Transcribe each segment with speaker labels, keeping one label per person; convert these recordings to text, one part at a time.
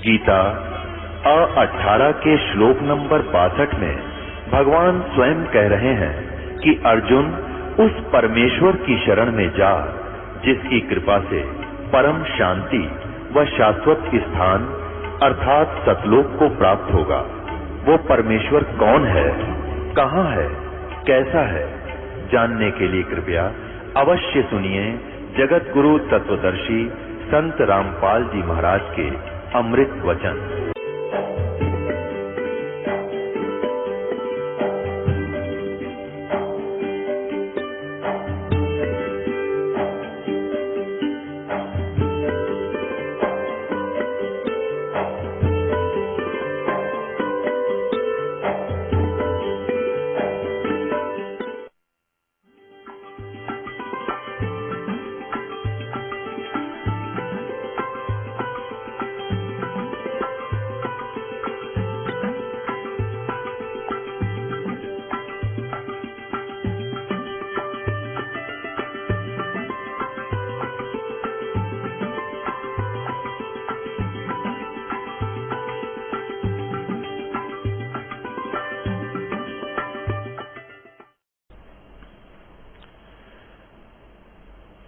Speaker 1: गीता 18 के श्लोक नंबर 62 में भगवान स्वयं कह रहे हैं कि अर्जुन उस परमेश्वर की शरण में जा जिसकी कृपा से परम शांति व शाश्वत स्थान अर्थात सतलोक को प्राप्त होगा। वो परमेश्वर कौन है, कहाँ है, कैसा है, जानने के लिए कृपया अवश्य सुनिए जगत गुरु तत्वदर्शी संत रामपाल जी महाराज के अमृत वचन।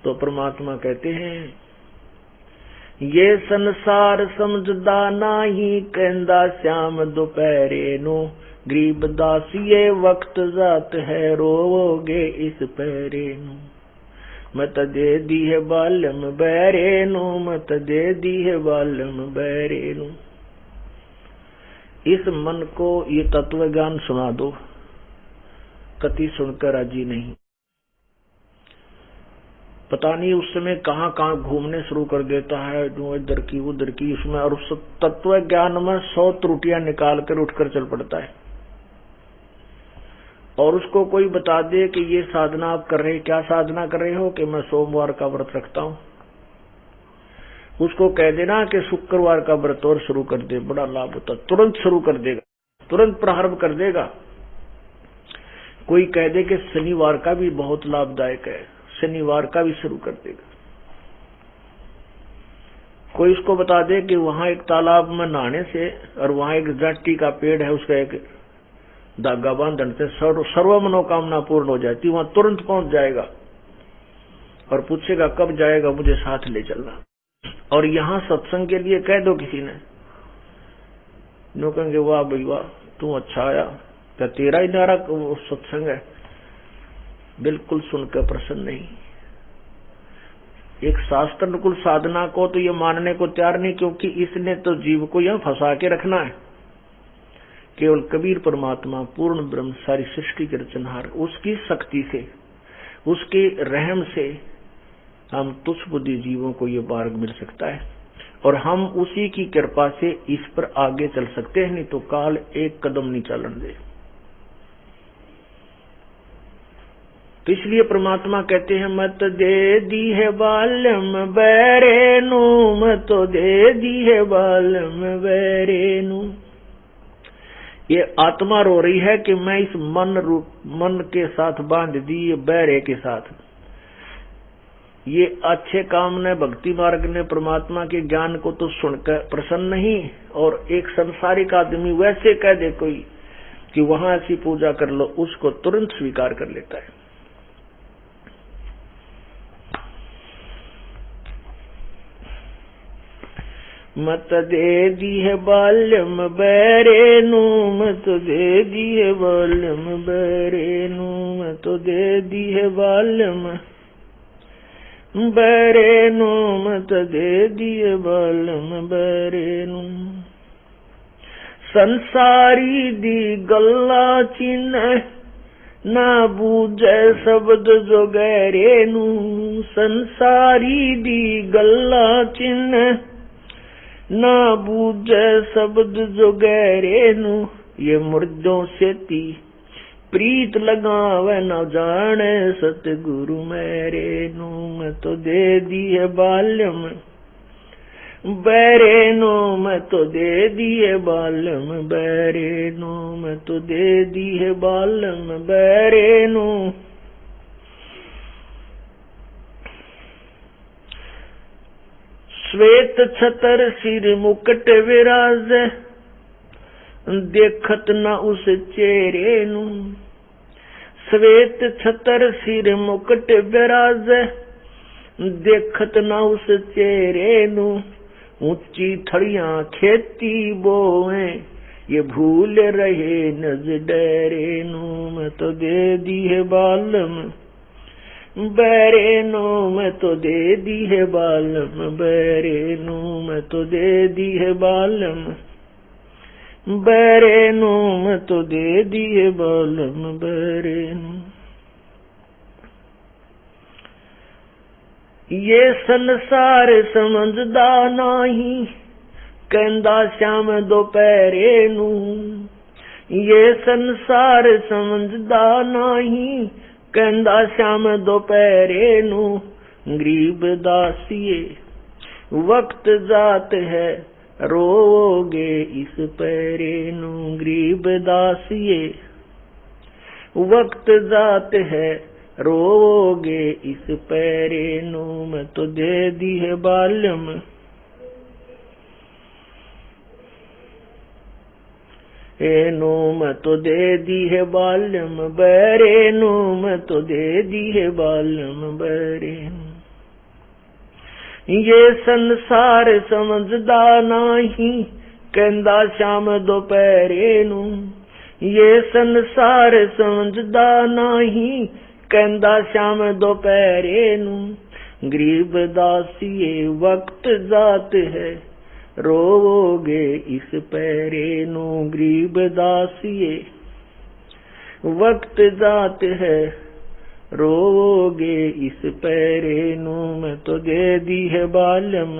Speaker 2: तो परमात्मा कहते हैं, ये संसार समझदा नाही, कहंदा श्याम दोपहरे नो, गरीब दास ये वक्त जात है, रोवोगे इस पहरे नो। मत दे दी है बालम बैरे नो, मत दे दी है बालम बैरे नो। इस मन को ये तत्व ज्ञान सुना दो, कति सुनकर राजी नहीं। पता नहीं उस समय कहाँ कहाँ घूमने शुरू कर देता है, जो इधर की उधर की उसमें, और उस तत्व ज्ञान में 100 त्रुटियां निकाल कर उठकर चल पड़ता है। और उसको कोई बता दे कि ये साधना आप कर रहे, क्या साधना कर रहे हो, कि मैं सोमवार का व्रत रखता हूँ। उसको कह देना कि शुक्रवार का व्रत और शुरू कर दे, बड़ा लाभ होता, तुरंत शुरू कर देगा, तुरंत प्रारंभ कर देगा। कोई कह दे कि शनिवार का भी बहुत लाभदायक है, शनिवार का भी शुरू कर देगा। कोई उसको बता दे कि वहां एक तालाब में नहाने से और वहां एक जाटी का पेड़ है, उसका एक धागा बांधने से सर्व मनोकामना पूर्ण हो जाती, वहां तुरंत पहुंच जाएगा और पूछेगा कब जाएगा, मुझे साथ ले चलना। और यहां सत्संग के लिए कह दो किसी ने, जो कहेंगे वाह भाई वाह, तू अच्छा आया, क्या तेरा ही नारा सत्संग है, बिल्कुल सुनकर प्रसन्न नहीं। एक शास्त्र अनुकूल साधना को तो ये मानने को तैयार नहीं, क्योंकि इसने तो जीव को यहां फंसा के रखना है। केवल कबीर परमात्मा पूर्ण ब्रह्म सारी सृष्टि के रचनहार, उसकी शक्ति से, उसके रहम से हम तुच्छ बुद्धि जीवों को ये मार्ग मिल सकता है, और हम उसी की कृपा से इस पर आगे चल सकते हैं, नहीं तो काल एक कदम नहीं चलन दे। तो इसलिए परमात्मा कहते हैं, मत दे दी है बालम बैरे नु, मत दे दी है बालम बैरे नु। ये आत्मा रो रही है कि मैं इस मन के साथ बांध दी, ये बैरे के साथ। ये अच्छे काम ने, भक्ति मार्ग ने, परमात्मा के ज्ञान को तो सुनकर प्रसन्न नहीं, और एक संसारिक आदमी वैसे कह दे कोई कि वहां ऐसी पूजा कर लो, उसको तुरंत स्वीकार कर लेता है। मत दे दी है बालम बैरे नु, मत दे दी है बालम बैरे नु, मत दे दी है बालम बैरे नु, मत दे दी है बालम बैरे नु। संसारी दी गल्ला चिन्ह, ना बूझे शब्द जो गहरे नु, संसारी दी गल्ला चिन्ह, ना बूझे शब्द जो गहरे नु। ये मुर्दों से ती प्रीत लगावे, न जाने सतगुरु मेरे नु। मैं तो दे दी है बालम बैरे नु, मैं तो दे दी है बालम बैरे नु, मैं तो दे दी है बालम बैरे नु। श्वेत छतर सिर मुकुट विराज, देखत न उस चेहरे नू। श्वेत छतर सिर मुकुट विराज, देखत न उस चेहरे नू। ऊंची थड़ियां खेती बोए, ये भूल रहे नज डरे नू। मैं तो दे दी है बालम बैरे नू, मैं तो दे दी है बालम बैरे नू। मैं तो दे दी है बालम बैरे नू, मैं तो दे दी है बालम बैरे नू। ये संसार समझदा नाही, कहंदा श्याम दोपहरे नू। ये संसार समझदा नाही, कहंदा श्याम दोपहरे नू। गरीब दासिए वक्त जात है, रोगे इस पैरे नू। गरीब दासिए वक्त जात है, रोगे इस पैरे नू। मैं तो दे दी है बाल्यम ए नू, मैं तो दे दी है बाल्यम बैरे नू। मैं तो दे दी है बाल्यम बैरे नू। ये संसार समझदा नाही, कहंदा श्याम दोपहरे नू। ये संसार समझदा नाही, कहंदा श्याम दोपहरे नू। गरीब दासिए वक्त जात है, रोगे इस पैरे नू। गरीब दासिए वक्त जात है, रोगे इस पैरे नू। मैं तो दे दी है बाल्यम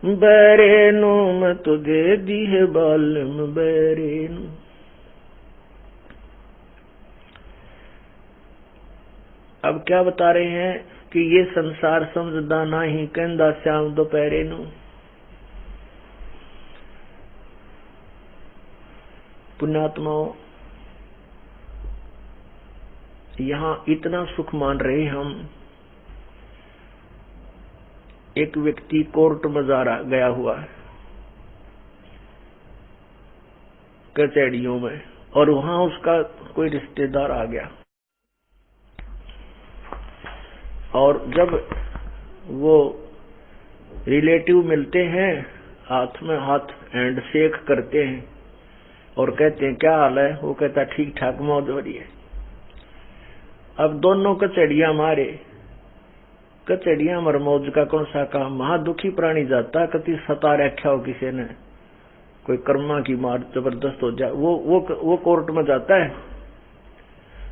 Speaker 2: बैरे नू। मैं तो दे दी है बाल्यम बैरे नू। अब क्या बता रहे हैं कि ये संसार समझदा नाही, कहंदा श्याम दोपहरे नू। पुण्यात्माओं, यहाँ इतना सुख मान रहे हम। एक व्यक्ति कोर्ट में गया हुआ है कचहरियों में, और वहां उसका कोई रिश्तेदार आ गया, और जब वो रिलेटिव मिलते हैं, हाथ में हाथ हैंड शेक करते हैं और कहते हैं क्या हाल है। वो कहता ठीक ठाक, मौज हो रही है। अब दोनों कचड़िया मारे, कचड़िया मर मौज का कौन सा काम। महा दुखी प्राणी जाता, कति सता रखा हो किसी ने, कोई कर्मा की मार जबरदस्त हो जाए, वो कोर्ट में जाता है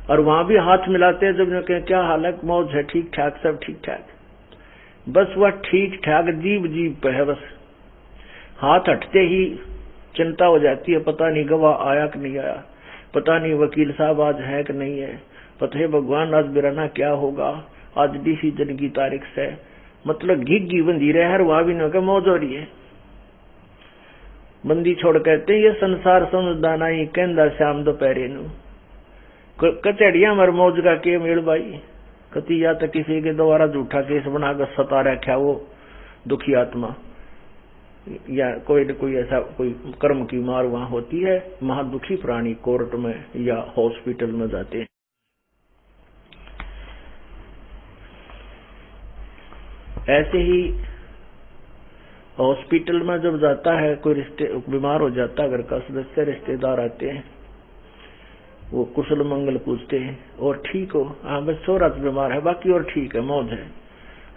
Speaker 2: और वहां भी हाथ मिलाते हैं। जब कहें क्या हाल है, मौज है, ठीक ठाक, सब ठीक ठाक। बस वह ठीक ठाक जीव पे है। बस हाथ हटते ही चिंता हो जाती है, पता नहीं गवाह आया कि नहीं आया, पता नहीं वकील साहब आज है कि नहीं है, पता है भगवान आज बिराना क्या होगा, आज डिसीजन की तारीख से। मतलब घिग्गी बंदी रहे हर वहां भी न मौज हो रही है। बंदी छोड़ कहते ये संसार समझदा नहीं, कहंदा श्याम दोपहरे नू। कचहरिया मर मौज का के मेल भाई। कति या तो किसी के द्वारा झूठा केस बनाकर सता रखा वो दुखी आत्मा, या कोई न कोई ऐसा कोई कर्म की मार वहां होती है। महादुखी प्राणी कोर्ट में या हॉस्पिटल में जाते हैं। ऐसे ही हॉस्पिटल में जब जाता है कोई बीमार हो जाता है, घर का सदस्य रिश्तेदार आते हैं, वो कुशल मंगल पूछते हैं और ठीक हो, हाँ बस छोरा बीमार है, बाकी और ठीक है, मौज है।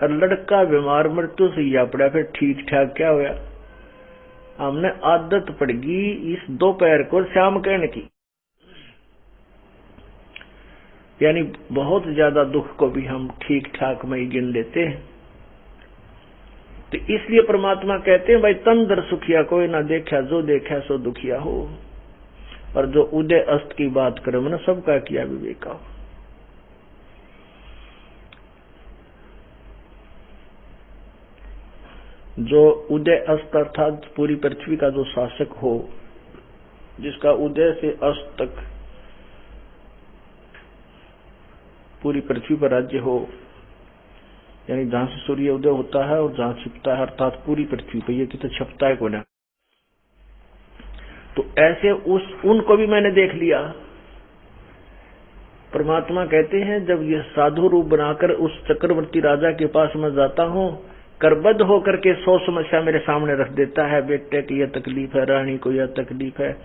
Speaker 2: और लड़का बीमार मृत्यु से या पड़ा, फिर ठीक ठाक क्या हुआ। हमने आदत पड़ गई इस दोपहर को शाम कहने की, यानी बहुत ज्यादा दुख को भी हम ठीक ठाक में ही गिन लेते हैं। तो इसलिए परमात्मा कहते हैं भाई तंदर सुखिया कोई ना देखा, जो देखा सो दुखिया हो। और जो उदय अस्त की बात करे मैंने सबका किया विवेका हो। जो उदय अस्त अर्थात पूरी पृथ्वी का जो शासक हो, जिसका उदय से अस्त तक पूरी पृथ्वी पर राज्य हो, यानी जहां से सूर्य उदय होता है और जहां छिपता है, अर्थात पूरी पृथ्वी पे, ये कितना छपता है कोना। तो ऐसे उनको भी मैंने देख लिया। परमात्मा कहते हैं जब यह साधु रूप बनाकर उस चक्रवर्ती राजा के पास मैं जाता हूँ, करबद्ध होकर के 100 समस्या मेरे सामने रख देता है। बेटे की यह तकलीफ है, रानी को यह तकलीफ है,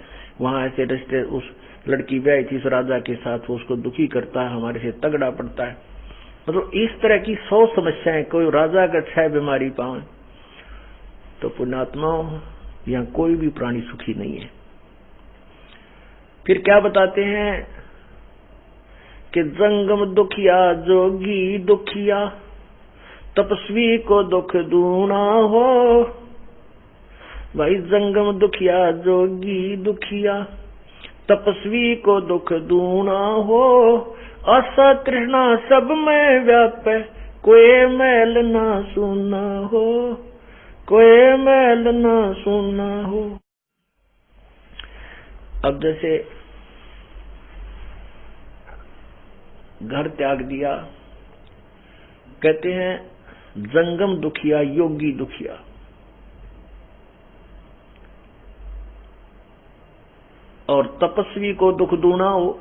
Speaker 2: वहां ऐसे रिश्ते, उस लड़की ब्याही थी उस राजा के साथ, वो उसको दुखी करता है, हमारे से तगड़ा पड़ता है। मतलब इस तरह की 100 समस्याएं, कोई राजा का 6 बीमारी पाए। तो पुण्यात्माओं, यहाँ कोई भी प्राणी सुखी नहीं है। फिर क्या बताते हैं कि जंगम दुखिया जोगी दुखिया, तपस्वी को दुख दूना हो। भाई जंगम दुखिया जोगी दुखिया, तपस्वी को दुख दूना हो। आशा तृष्णा सब में व्यापे, कोई मैल ना सुना हो, कोई मैल ना सुना हो। अब जैसे घर त्याग दिया, कहते हैं जंगम दुखिया योगी दुखिया। और तपस्वी को दुख दूना हो।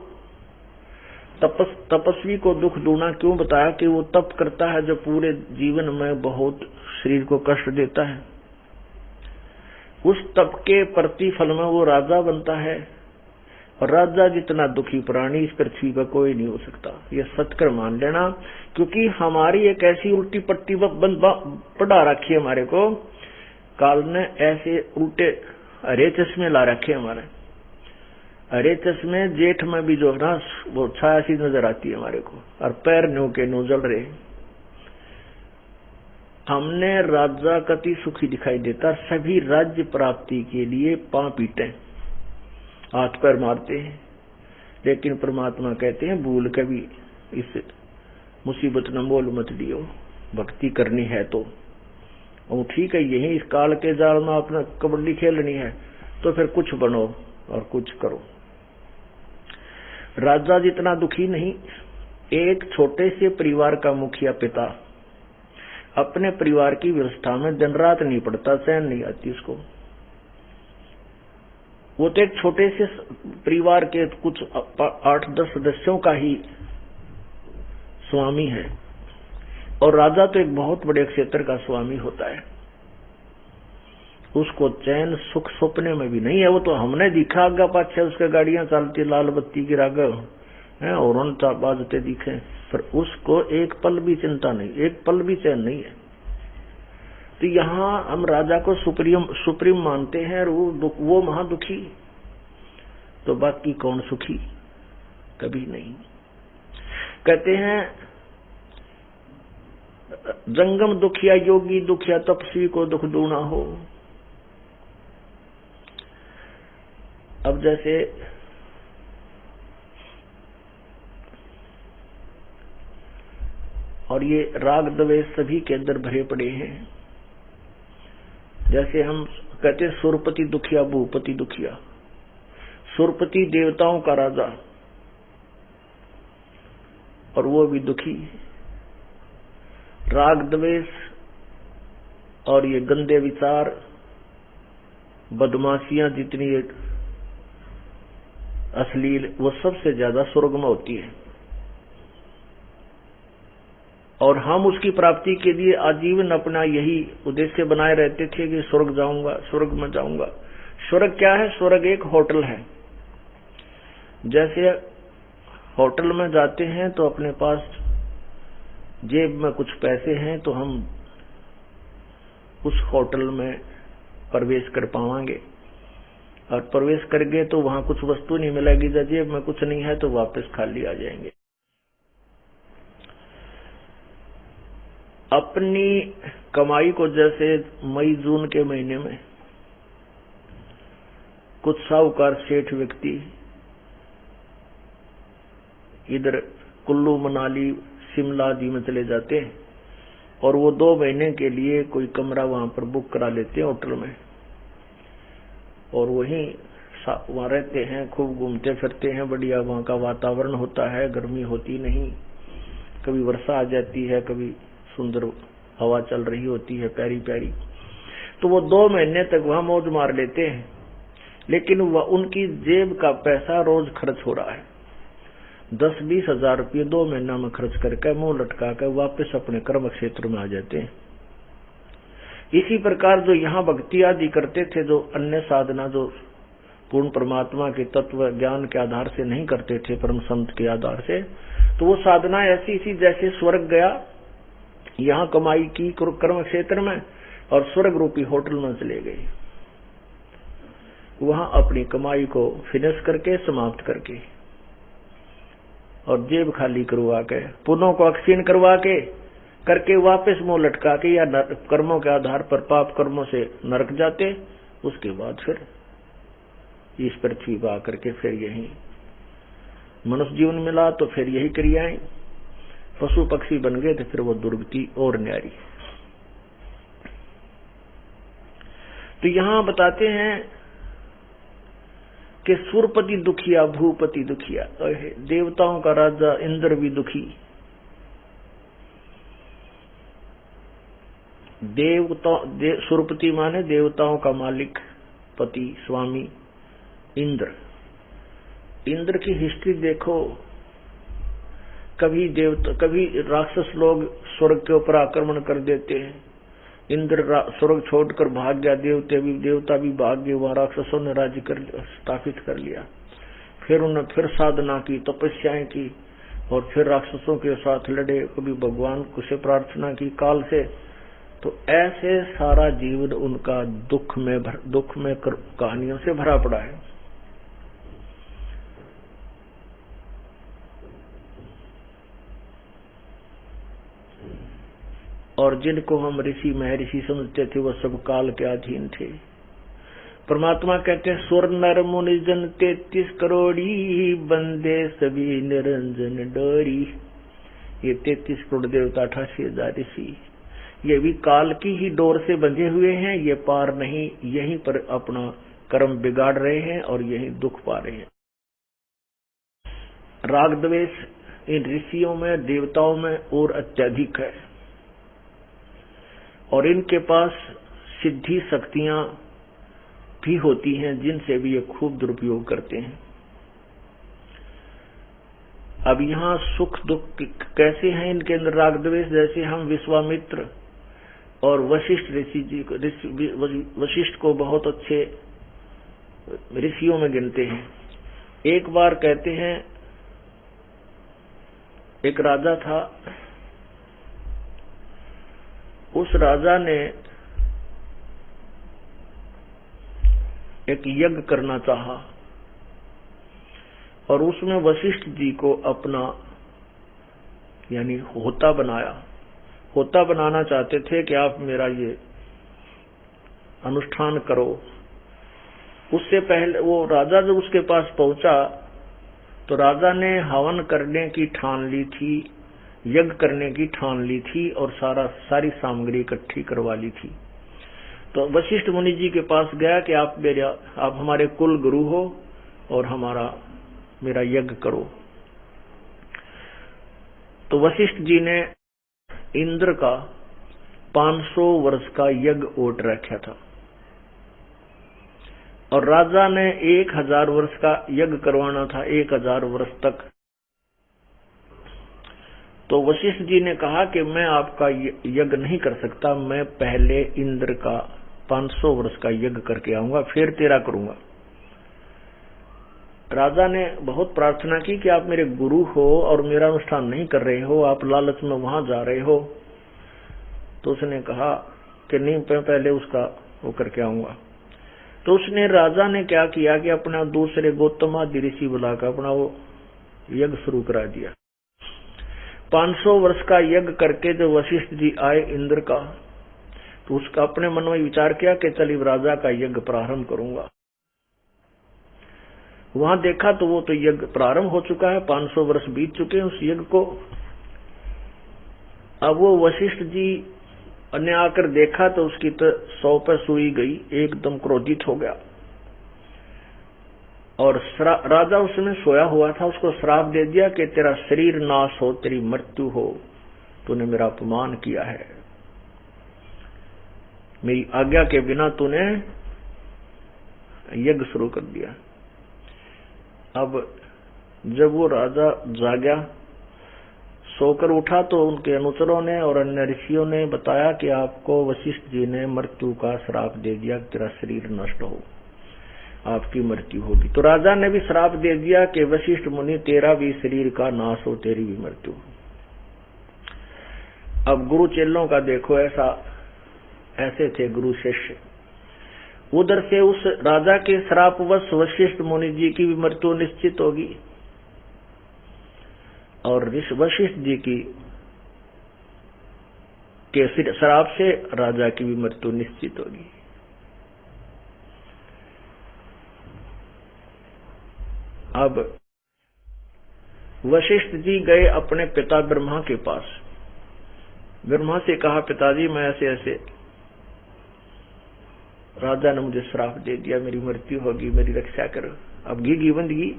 Speaker 2: तपस्वी को दुख दूना क्यों बताया? कि वो तप करता है जो पूरे जीवन में बहुत शरीर को कष्ट देता है, उस तप के प्रतिफल में वो राजा बनता है। और राजा जितना दुखी प्राणी इस पृथ्वी पर कोई नहीं हो सकता, ये सत्कर मान लेना। क्योंकि हमारी एक ऐसी उल्टी पट्टी पढ़ा रखी है हमारे को, काल ने ऐसे उल्टे हरे चश्मे ला रखे हमारे। हरे चश्मे जेठ में भी जो है ना, वो छाया सी नजर आती है हमारे को, और पैर न्यू के न्यू जल रहे। हमने राजा कति सुखी दिखाई देता, सभी राज्य प्राप्ति के लिए पांव पीटे, हाथ पैर मारते हैं। लेकिन परमात्मा कहते हैं भूल कभी इस मुसीबत न मोल मत लियो, भक्ति करनी है तो। और ठीक है, यही इस काल के जाल में अपना कबड्डी खेलनी है तो फिर कुछ बनो और कुछ करो। राजा जितना दुखी नहीं, एक छोटे से परिवार का मुखिया पिता अपने परिवार की व्यवस्था में दिन रात नहीं पड़ता, चैन नहीं आती उसको। वो तो एक छोटे से परिवार के कुछ 8-10 सदस्यों का ही स्वामी है, और राजा तो एक बहुत बड़े क्षेत्र का स्वामी होता है। उसको चैन सुख सपने में भी नहीं है। वो तो हमने दिखा आगा पाछे उसके गाड़ियां चलती लाल बत्ती की राग है, और बाजते दिखे, पर उसको एक पल भी चिंता नहीं, एक पल भी चैन नहीं है। तो यहाँ हम राजा को सुप्रीम मानते हैं, और वो महादुखी, तो बाकी कौन सुखी? कभी नहीं। कहते हैं जंगम दुखिया योगी दुखिया, तपस्वी को दुख दूना हो। अब जैसे और ये राग द्वेष सभी के अंदर भरे पड़े हैं। जैसे हम कहते हैं सुरपति दुखिया भूपति दुखिया। सुरपति देवताओं का राजा, और वो भी दुखी। राग द्वेष और ये गंदे विचार, बदमाशियां जितनी अश्लील, वो सबसे ज्यादा स्वर्ग में होती है। और हम उसकी प्राप्ति के लिए आजीवन अपना यही उद्देश्य बनाए रहते थे कि स्वर्ग जाऊंगा, स्वर्ग में जाऊंगा। स्वर्ग क्या है? स्वर्ग एक होटल है। जैसे होटल में जाते हैं तो अपने पास जेब में कुछ पैसे हैं तो हम उस होटल में प्रवेश कर पाएंगे, और प्रवेश कर गए तो वहां कुछ वस्तु नहीं मिलेगी, जेब में कुछ नहीं है तो वापस खाली आ जाएंगे। अपनी कमाई को जैसे मई जून के महीने में कुछ साहूकार सेठ व्यक्ति इधर कुल्लू मनाली शिमला आदि में चले जाते हैं, और वो 2 महीने के लिए कोई कमरा वहां पर बुक करा लेते हैं होटल में, और वहीं वहां रहते हैं, खूब घूमते फिरते हैं, बढ़िया वहां का वातावरण होता है, गर्मी होती नहीं, कभी वर्षा आ जाती है, कभी सुंदर हवा चल रही होती है प्यारी प्यारी, तो वो 2 महीने तक वहां मौज मार लेते हैं, लेकिन वह उनकी जेब का पैसा रोज खर्च हो रहा है। 10-20 हजार रुपये 2 महीना में खर्च करके मुंह लटका कर वापस अपने कर्म क्षेत्र में आ जाते हैं। इसी प्रकार जो यहाँ भक्ति आदि करते थे, जो अन्य साधना जो पूर्ण परमात्मा के तत्व ज्ञान के आधार से नहीं करते थे, परम संत के आधार से, तो वो साधना ऐसी सी जैसे स्वर्ग गया, यहाँ कमाई की कर्म क्षेत्र में और स्वर्ग रूपी होटल में चले गए, वहां अपनी कमाई को फिनिश करके समाप्त करके और जेब खाली करवा के पुण्यों को अक्षीण करवा के करके वापस मुंह लटका के या कर्मों के आधार पर पाप कर्मों से नरक जाते। उसके बाद फिर इस पृथ्वी पर आकर के फिर यही मनुष्य जीवन मिला तो फिर यही क्रियाएं, पशु पक्षी बन गए तो फिर वो दुर्गति और न्यारी। तो यहां बताते हैं कि सुरपति दुखिया भूपति दुखिया, देवताओं का राजा इंद्र भी दुखी, सुरपति माने देवताओं का मालिक, पति स्वामी इंद्र। इंद्र की हिस्ट्री देखो, कभी राक्षस लोग स्वर्ग के ऊपर आक्रमण कर देते हैं, इंद्र स्वर्ग छोड़कर भाग गया, देवता भी भाग गए, वहां राक्षसों ने राज्य स्थापित कर लिया। फिर उन्होंने फिर साधना की, तपस्याएं की और फिर राक्षसों के साथ लड़े, कभी भगवान से प्रार्थना की काल से। तो ऐसे सारा जीवन उनका दुख में कहानियों से भरा पड़ा है। और जिनको हम ऋषि महर्षि समझते थे वो सब काल के अधीन थे। परमात्मा कहते हैं सुर नर मुनि जन 33 करोड़ी बंदे सभी निरंजन डोरी। ये 33 करोड़ देवता 88,000 ऋषि, ये भी काल की ही डोर से बंधे हुए हैं, ये पार नहीं, यहीं पर अपना कर्म बिगाड़ रहे हैं और यहीं दुख पा रहे हैं। राग द्वेष इन ऋषियों में देवताओं में और अत्यधिक है और इनके पास सिद्धि शक्तियां भी होती हैं जिनसे भी ये खूब दुरुपयोग करते हैं। अब यहाँ सुख दुख कैसे हैं इनके अंदर राग द्वेष, जैसे हम विश्वामित्र और वशिष्ठ ऋषि जी को, वशिष्ठ को बहुत अच्छे ऋषियों में गिनते हैं। एक बार कहते हैं एक राजा था, उस राजा ने एक यज्ञ करना चाहा और उसमें वशिष्ठ जी को अपना यानी होता बनाया। होता बनाना चाहते थे कि आप मेरा ये अनुष्ठान करो। उससे पहले वो राजा जब उसके पास पहुंचा तो राजा ने हवन करने की ठान ली थी, यज्ञ करने की ठान ली थी और सारी सामग्री इकट्ठी करवा ली थी। तो वशिष्ठ मुनि जी के पास गया कि आप हमारे कुल गुरु हो और मेरा यज्ञ करो। तो वशिष्ठ जी ने इंद्र का 500 वर्ष का यज्ञ ओट रखा था और राजा ने 1000 वर्ष का यज्ञ करवाना था, 1000 वर्ष तक। तो वशिष्ठ जी ने कहा कि मैं आपका यज्ञ नहीं कर सकता, मैं पहले इंद्र का 500 वर्ष का यज्ञ करके आऊंगा, फिर तेरा करूंगा। राजा ने बहुत प्रार्थना की कि आप मेरे गुरु हो और मेरा अनुष्ठान नहीं कर रहे हो, आप लालच में वहां जा रहे हो। तो उसने कहा कि नहीं, मैं पहले उसका वो करके आऊंगा। तो उसने राजा ने क्या किया कि अपना दूसरे गौतम आदि ऋषि बुलाकर अपना वो यज्ञ शुरू करा दिया। 500 वर्ष का यज्ञ करके जब वशिष्ठ जी आए इंद्र का, तो उसका अपने मन में विचार किया कि चल राजा का यज्ञ प्रारंभ करूंगा। वहां देखा तो वो तो यज्ञ प्रारंभ हो चुका है, 500 वर्ष बीत चुके हैं उस यज्ञ को। अब वो वशिष्ठ जी ने आकर देखा तो उसकी तो 100 पे सुई गई, एकदम क्रोधित हो गया और राजा उसमें सोया हुआ था, उसको श्राप दे दिया कि तेरा शरीर नाश हो, तेरी मृत्यु हो, तूने मेरा अपमान किया है, मेरी आज्ञा के बिना तूने यज्ञ शुरू कर दिया। अब जब वो राजा जागा, सोकर उठा, तो उनके अनुचरों ने और अन्य ऋषियों ने बताया कि आपको वशिष्ठ जी ने मृत्यु का श्राप दे दिया, तेरा शरीर नष्ट हो, आपकी मृत्यु होगी। तो राजा ने भी श्राप दे दिया कि वशिष्ठ मुनि तेरा भी शरीर का नाश हो, तेरी भी मृत्यु हो। अब गुरु चेलों का देखो, ऐसे थे गुरु शिष्य। उधर से उस राजा के श्रापवश वशिष्ठ मुनि जी की भी मृत्यु निश्चित होगी और वशिष्ठ जी के श्राप से राजा की भी मृत्यु निश्चित होगी। अब वशिष्ठ जी गए अपने पिता ब्रह्मा के पास। ब्रह्मा से कहा, पिताजी मैं ऐसे ऐसे, राजा ने मुझे श्राप दे दिया, मेरी मृत्यु होगी, मेरी रक्षा करो। अब घी बंदगी।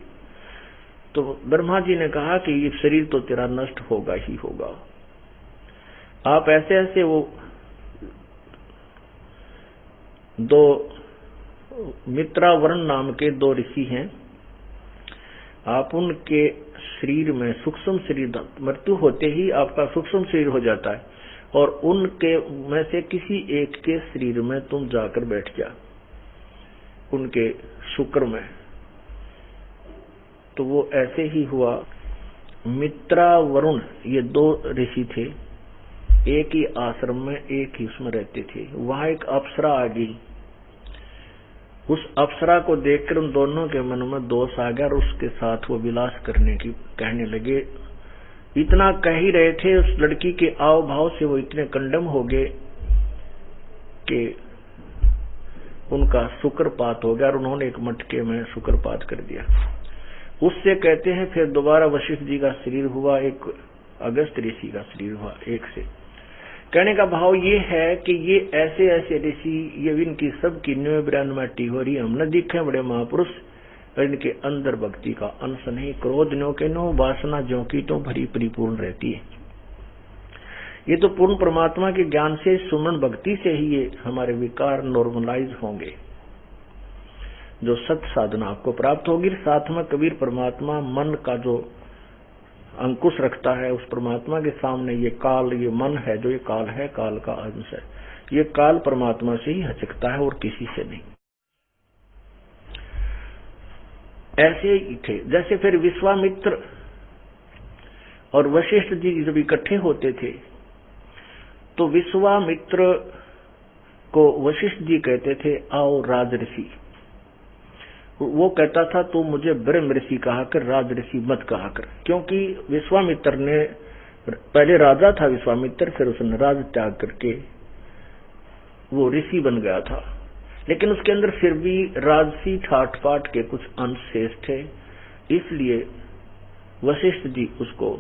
Speaker 2: तो ब्रह्मा जी ने कहा कि ये शरीर तो तेरा नष्ट होगा ही होगा। आप ऐसे ऐसे, वो दो मित्रावर्ण नाम के दो ऋषि हैं, आप उनके शरीर में सूक्ष्म शरीर, मृत्यु होते ही आपका सूक्ष्म शरीर हो जाता है और उनके में से किसी एक के शरीर में तुम जाकर बैठ जा, उनके शुक्र में। तो वो ऐसे ही हुआ। मित्रा वरुण ये दो ऋषि थे, एक ही आश्रम में एक ही उसमें रहते थे। वहां एक अप्सरा आ गई। उस अप्सरा को देखकर उन दोनों के मन में दोष आ गया और उसके साथ वो विलास करने की कहने लगे। इतना कह ही रहे थे, उस लड़की के आव भाव से वो इतने कंडम हो गए कि उनका शुक्रपात हो गया और उन्होंने एक मटके में शुक्रपात कर दिया। उससे कहते हैं फिर दोबारा वशिष्ठ जी का शरीर हुआ, एक अगस्त ऋषि का शरीर हुआ एक से। कहने का भाव ये है कि ये ऐसे ऐसे ऋषि, ये इनकी सबकी न्यू ब्रांड माटी हो रही, हम न दिखे बड़े महापुरुष, इनके अंदर भक्ति का अंश नहीं। क्रोध नो के नो, वासना ज्यों की तो भरी परिपूर्ण रहती है। ये तो पूर्ण परमात्मा के ज्ञान से, सुमरण भक्ति से ही ये हमारे विकार नॉर्मलाइज होंगे, जो सत साधना आपको प्राप्त होगी। साथ में कबीर परमात्मा मन का जो अंकुश रखता है, उस परमात्मा के सामने ये काल, ये मन है जो ये काल है, काल का अंश है, ये काल परमात्मा से ही हचकता है और किसी से नहीं। ऐसे ही थे। जैसे फिर विश्वामित्र और वशिष्ठ जी जब इकट्ठे होते थे तो विश्वामित्र को वशिष्ठ जी कहते थे आओ राजऋषि। वो कहता था तू मुझे ब्रह्म ऋषि कहा कर, राज ऋषि मत कहा कर, क्योंकि विश्वामित्र ने पहले राजा था विश्वामित्र, फिर उसने राज त्याग करके वो ऋषि बन गया था। लेकिन उसके अंदर फिर भी राजसी ठाट पाट के कुछ अंश शेष थे, इसलिए वशिष्ठ जी उसको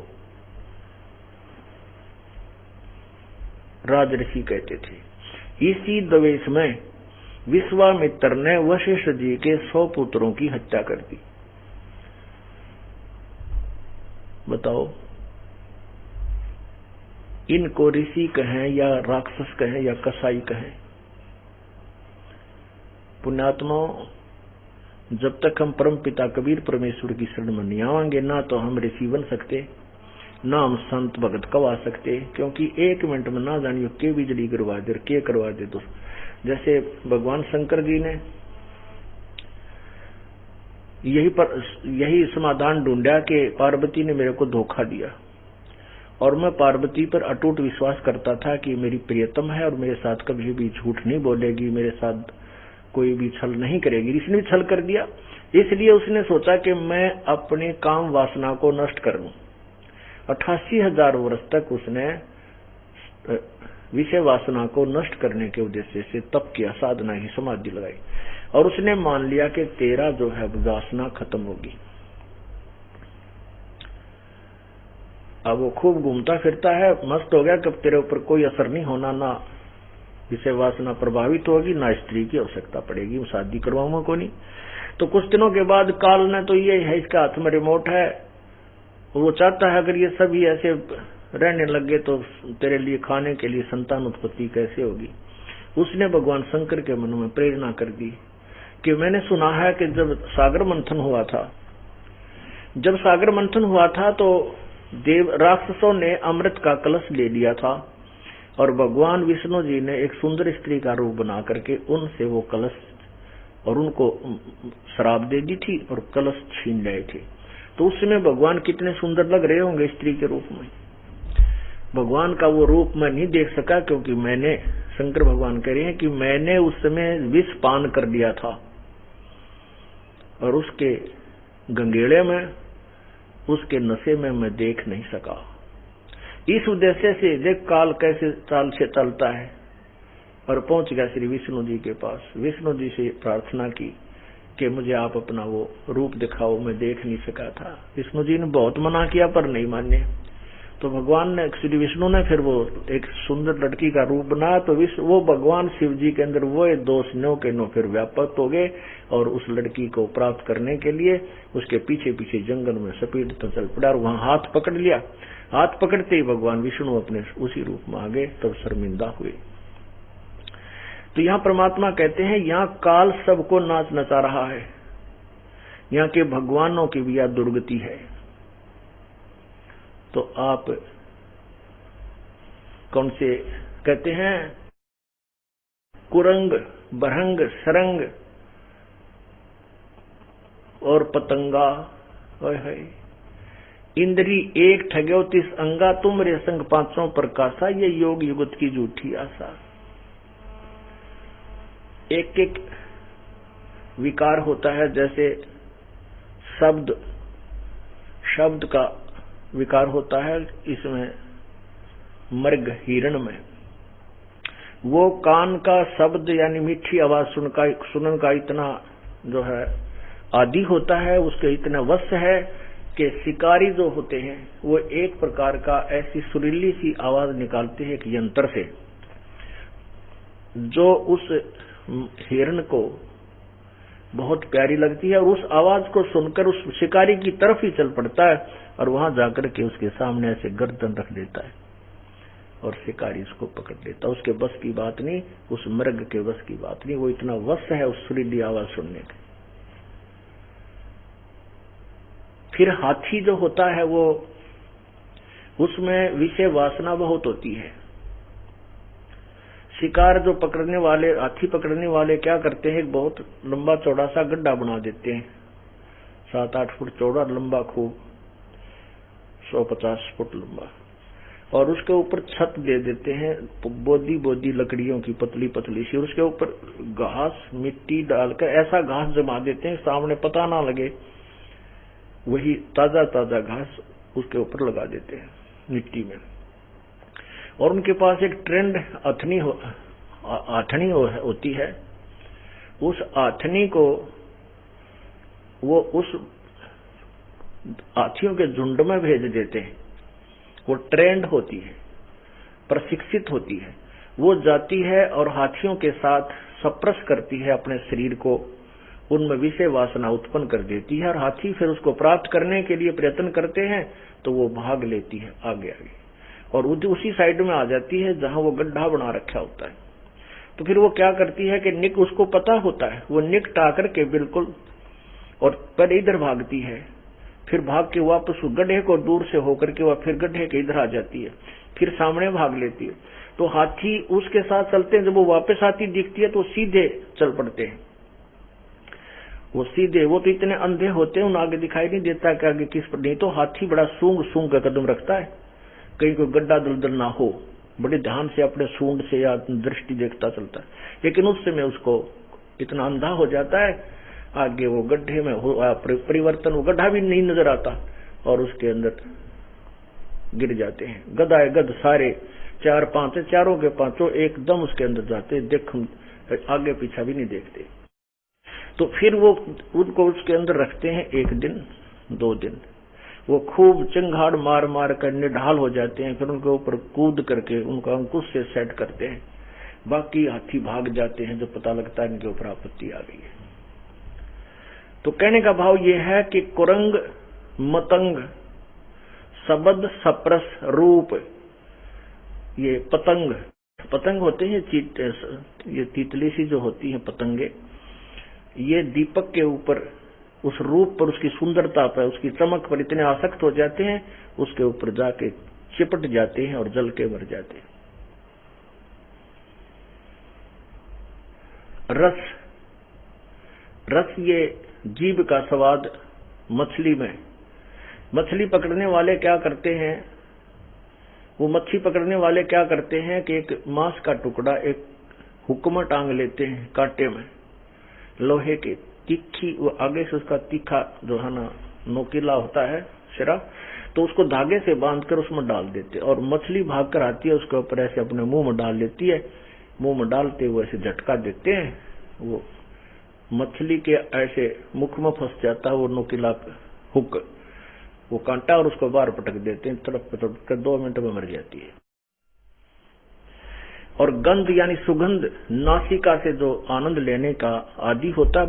Speaker 2: राज ऋषि कहते थे। इसी द्वेष में विश्वामित्र ने वशिष्ठ जी के 100 पुत्रों की हत्या कर दी। बताओ, इनको ऋषि कहें या राक्षस कहें या कसाई कहें। पुण्यात्माओं, जब तक हम परम पिता कबीर परमेश्वर की शरण में नहीं आएंगे, ना तो हम ऋषि बन सकते, ना हम संत भगत कवा सकते, क्योंकि 1 मिनट में ना जानियो के बिजली करवा दे, के करवा दे। तो जैसे भगवान शंकर जी ने यही समाधान ढूंढा कि पार्वती ने मेरे को धोखा दिया और मैं पार्वती पर अटूट विश्वास करता था कि मेरी प्रियतम है और मेरे साथ कभी भी झूठ नहीं बोलेगी, मेरे साथ कोई भी छल नहीं करेगी। इसने भी छल कर दिया, इसलिए उसने सोचा कि मैं अपने काम वासना को नष्ट कर लूं। 88,000 वर्ष तक उसने विषय वासना को नष्ट करने के उद्देश्य से तप किया, साधना ही समाधि लगाई और उसने मान लिया कि तेरा जो है वासना खत्म होगी। अब वो खूब घूमता फिरता है, मस्त हो गया, कब तेरे ऊपर कोई असर नहीं होना, ना विषय वासना प्रभावित होगी, ना स्त्री की आवश्यकता पड़ेगी, शादी करवाऊंगा को नहीं। तो कुछ दिनों के बाद काल ने तो ये है, इसका हाथ में रिमोट है, वो चाहता है अगर ये सभी ऐसे रहने लगे तो तेरे लिए खाने के लिए संतान उत्पत्ति कैसे होगी। उसने भगवान शंकर के मन में प्रेरणा कर दी कि मैंने सुना है कि जब सागर मंथन हुआ था तो देव राक्षसों ने अमृत का कलश ले लिया था और भगवान विष्णु जी ने एक सुंदर स्त्री का रूप बना करके उनसे वो कलश और उनको शराब दे दी थी और कलश छीन रहे थे। तो उस समय भगवान कितने सुंदर लग रहे होंगे स्त्री के रूप में। भगवान का वो रूप मैं नहीं देख सका क्योंकि मैंने, शंकर भगवान कह रहे हैं कि मैंने उस समय विष पान कर लिया था और उसके गंगेड़े में, उसके नशे में मैं देख नहीं सका। इस उद्देश्य से देख काल कैसे चाल से चलता है और पहुंच गया श्री विष्णु जी के पास। विष्णु जी से प्रार्थना की कि मुझे आप अपना वो रूप दिखाओ, मैं देख नहीं सका था। विष्णु जी ने बहुत मना किया पर नहीं माने। तो भगवान ने, श्री विष्णु ने फिर वो एक सुंदर लड़की का रूप बनाया। तो वो भगवान शिव जी के अंदर वो दोष नो के नो फिर व्यापक हो गए और उस लड़की को प्राप्त करने के लिए उसके पीछे पीछे जंगल में सपीट तो चल पड़ा और वहां हाथ पकड़ लिया। हाथ पकड़ते ही भगवान विष्णु अपने उसी रूप में आ गए, तब शर्मिंदा हुए। तो यहाँ परमात्मा कहते हैं यहाँ काल सबको नाच नचा रहा है, यहाँ के भगवानों की भी यह दुर्गति है। तो आप कौन से कहते हैं, कुरंग, बरहंग, सरंग और पतंगा, है इंद्री एक ठग्यो तिस अंगा, तुम रे संग पांचों प्रकाशा, ये योग युगत की झूठी आशा। एक एक विकार होता है, जैसे शब्द का विकार होता है इसमें, मृग हिरण में वो कान का शब्द यानी मीठी आवाज सुनन का इतना जो है आदि होता है, उसके इतना वश है कि शिकारी जो होते हैं वो एक प्रकार का ऐसी सुरीली सी आवाज निकालते हैं एक यंत्र से, जो उस हिरण को बहुत प्यारी लगती है और उस आवाज को सुनकर उस शिकारी की तरफ ही चल पड़ता है और वहां जाकर के उसके सामने ऐसे गर्दन रख देता है और शिकारी उसको पकड़ लेता है। उसके बस की बात नहीं, उस मृग के बस की बात नहीं, वो इतना वश है उस सुरीली आवाज सुनने का। फिर हाथी जो होता है वो, उसमें विषय वासना बहुत होती है। शिकार जो पकड़ने वाले, हाथी पकड़ने वाले क्या करते हैं, बहुत लंबा चौड़ा सा गड्ढा बना देते हैं, 7-8 फुट चौड़ा लंबा, खूब 150 फुट लंबा, और उसके ऊपर छत दे देते हैं बोदी लकड़ियों की पतली पतली सी, उसके ऊपर घास मिट्टी डालकर ऐसा घास जमा देते हैं सामने पता ना लगे, वही ताजा घास उसके ऊपर लगा देते हैं मिट्टी में। और उनके पास एक ट्रेंड आठनी होती है, उस आठनी को वो उस हाथियों के झुंड में भेज देते हैं। वो ट्रेंड होती है, प्रशिक्षित होती है, वो जाती है और हाथियों के साथ सप्रेस करती है अपने शरीर को, उनमें विषय वासना उत्पन्न कर देती है और हाथी फिर उसको प्राप्त करने के लिए प्रयत्न करते हैं तो वो भाग लेती है आगे और उसी साइड में आ जाती है जहां वो गड्ढा बना रखा होता है। तो फिर वो क्या करती है कि निक, उसको पता होता है, वो निक टाकर के बिल्कुल और पहले इधर भागती है, फिर भाग के वापस गड्ढे को दूर से होकर के वह फिर गड्ढे के इधर आ जाती है, फिर सामने भाग लेती है। तो हाथी उसके साथ चलते हैं, जब वो वापस आती दिखती है तो सीधे चल पड़ते हैं। वो सीधे, वो तो इतने अंधे होते हैं उन्हें आगे दिखाई नहीं देता कि आगे किस पर, नहीं तो हाथी बड़ा सूंघ का कदम रखता है, कहीं कोई गड्ढा दलदल ना हो, बड़े ध्यान से अपने सूंड से या दृष्टि देखता चलता है। लेकिन उस समय उसको इतना अंधा हो जाता है, आगे वो गड्ढे में परिवर्तन, वो गड्ढा भी नहीं नजर आता और उसके अंदर गिर जाते हैं। गदाए गद सारे 4-5 चारों के पांचों एकदम उसके अंदर जाते, देख आगे पीछा भी नहीं देखते। तो फिर वो उनको उसके अंदर रखते हैं 1 दिन 2 दिन, वो खूब चिंगाड़ मार कर निढाल हो जाते हैं, फिर उनके ऊपर कूद करके उनका अंकुश से सेट करते हैं। बाकी हाथी भाग जाते हैं, जब पता लगता है इनके ऊपर आपत्ति आ गई है। तो कहने का भाव ये है कि कुरंग, मतंग, शब्द सप्रस रूप, ये पतंग होते हैं, ये तितली सी जो होती है पतंगे, ये दीपक के ऊपर उस रूप पर, उसकी सुंदरता पर, उसकी चमक पर इतने आसक्त हो जाते हैं, उसके ऊपर जाके चिपट जाते हैं और जल के मर जाते हैं। रस ये जीभ का स्वाद मछली में। मछली पकड़ने वाले क्या करते हैं, वो मच्छी पकड़ने वाले क्या करते हैं कि एक मांस का टुकड़ा एक हुक में टांग लेते हैं, कांटे में लोहे के, तीखी, वो आगे से उसका तीखा जो है ना नोकीला होता है सिरा, तो उसको धागे से बांधकर उसमें डाल देते और मछली भागकर आती है, उसके ऊपर ऐसे अपने मुंह में डाल लेती है। मुंह में डालते हुए ऐसे झटका देते हैं, वो मछली के ऐसे मुख में फंस जाता है वो नोकीला हुक, वो कांटा, और उसको बाहर पटक देते हैं, तड़प पटक कर 2 मिनट में मर जाती है। और गंध यानी सुगंध, नासिका से जो आनंद लेने का आदि होता है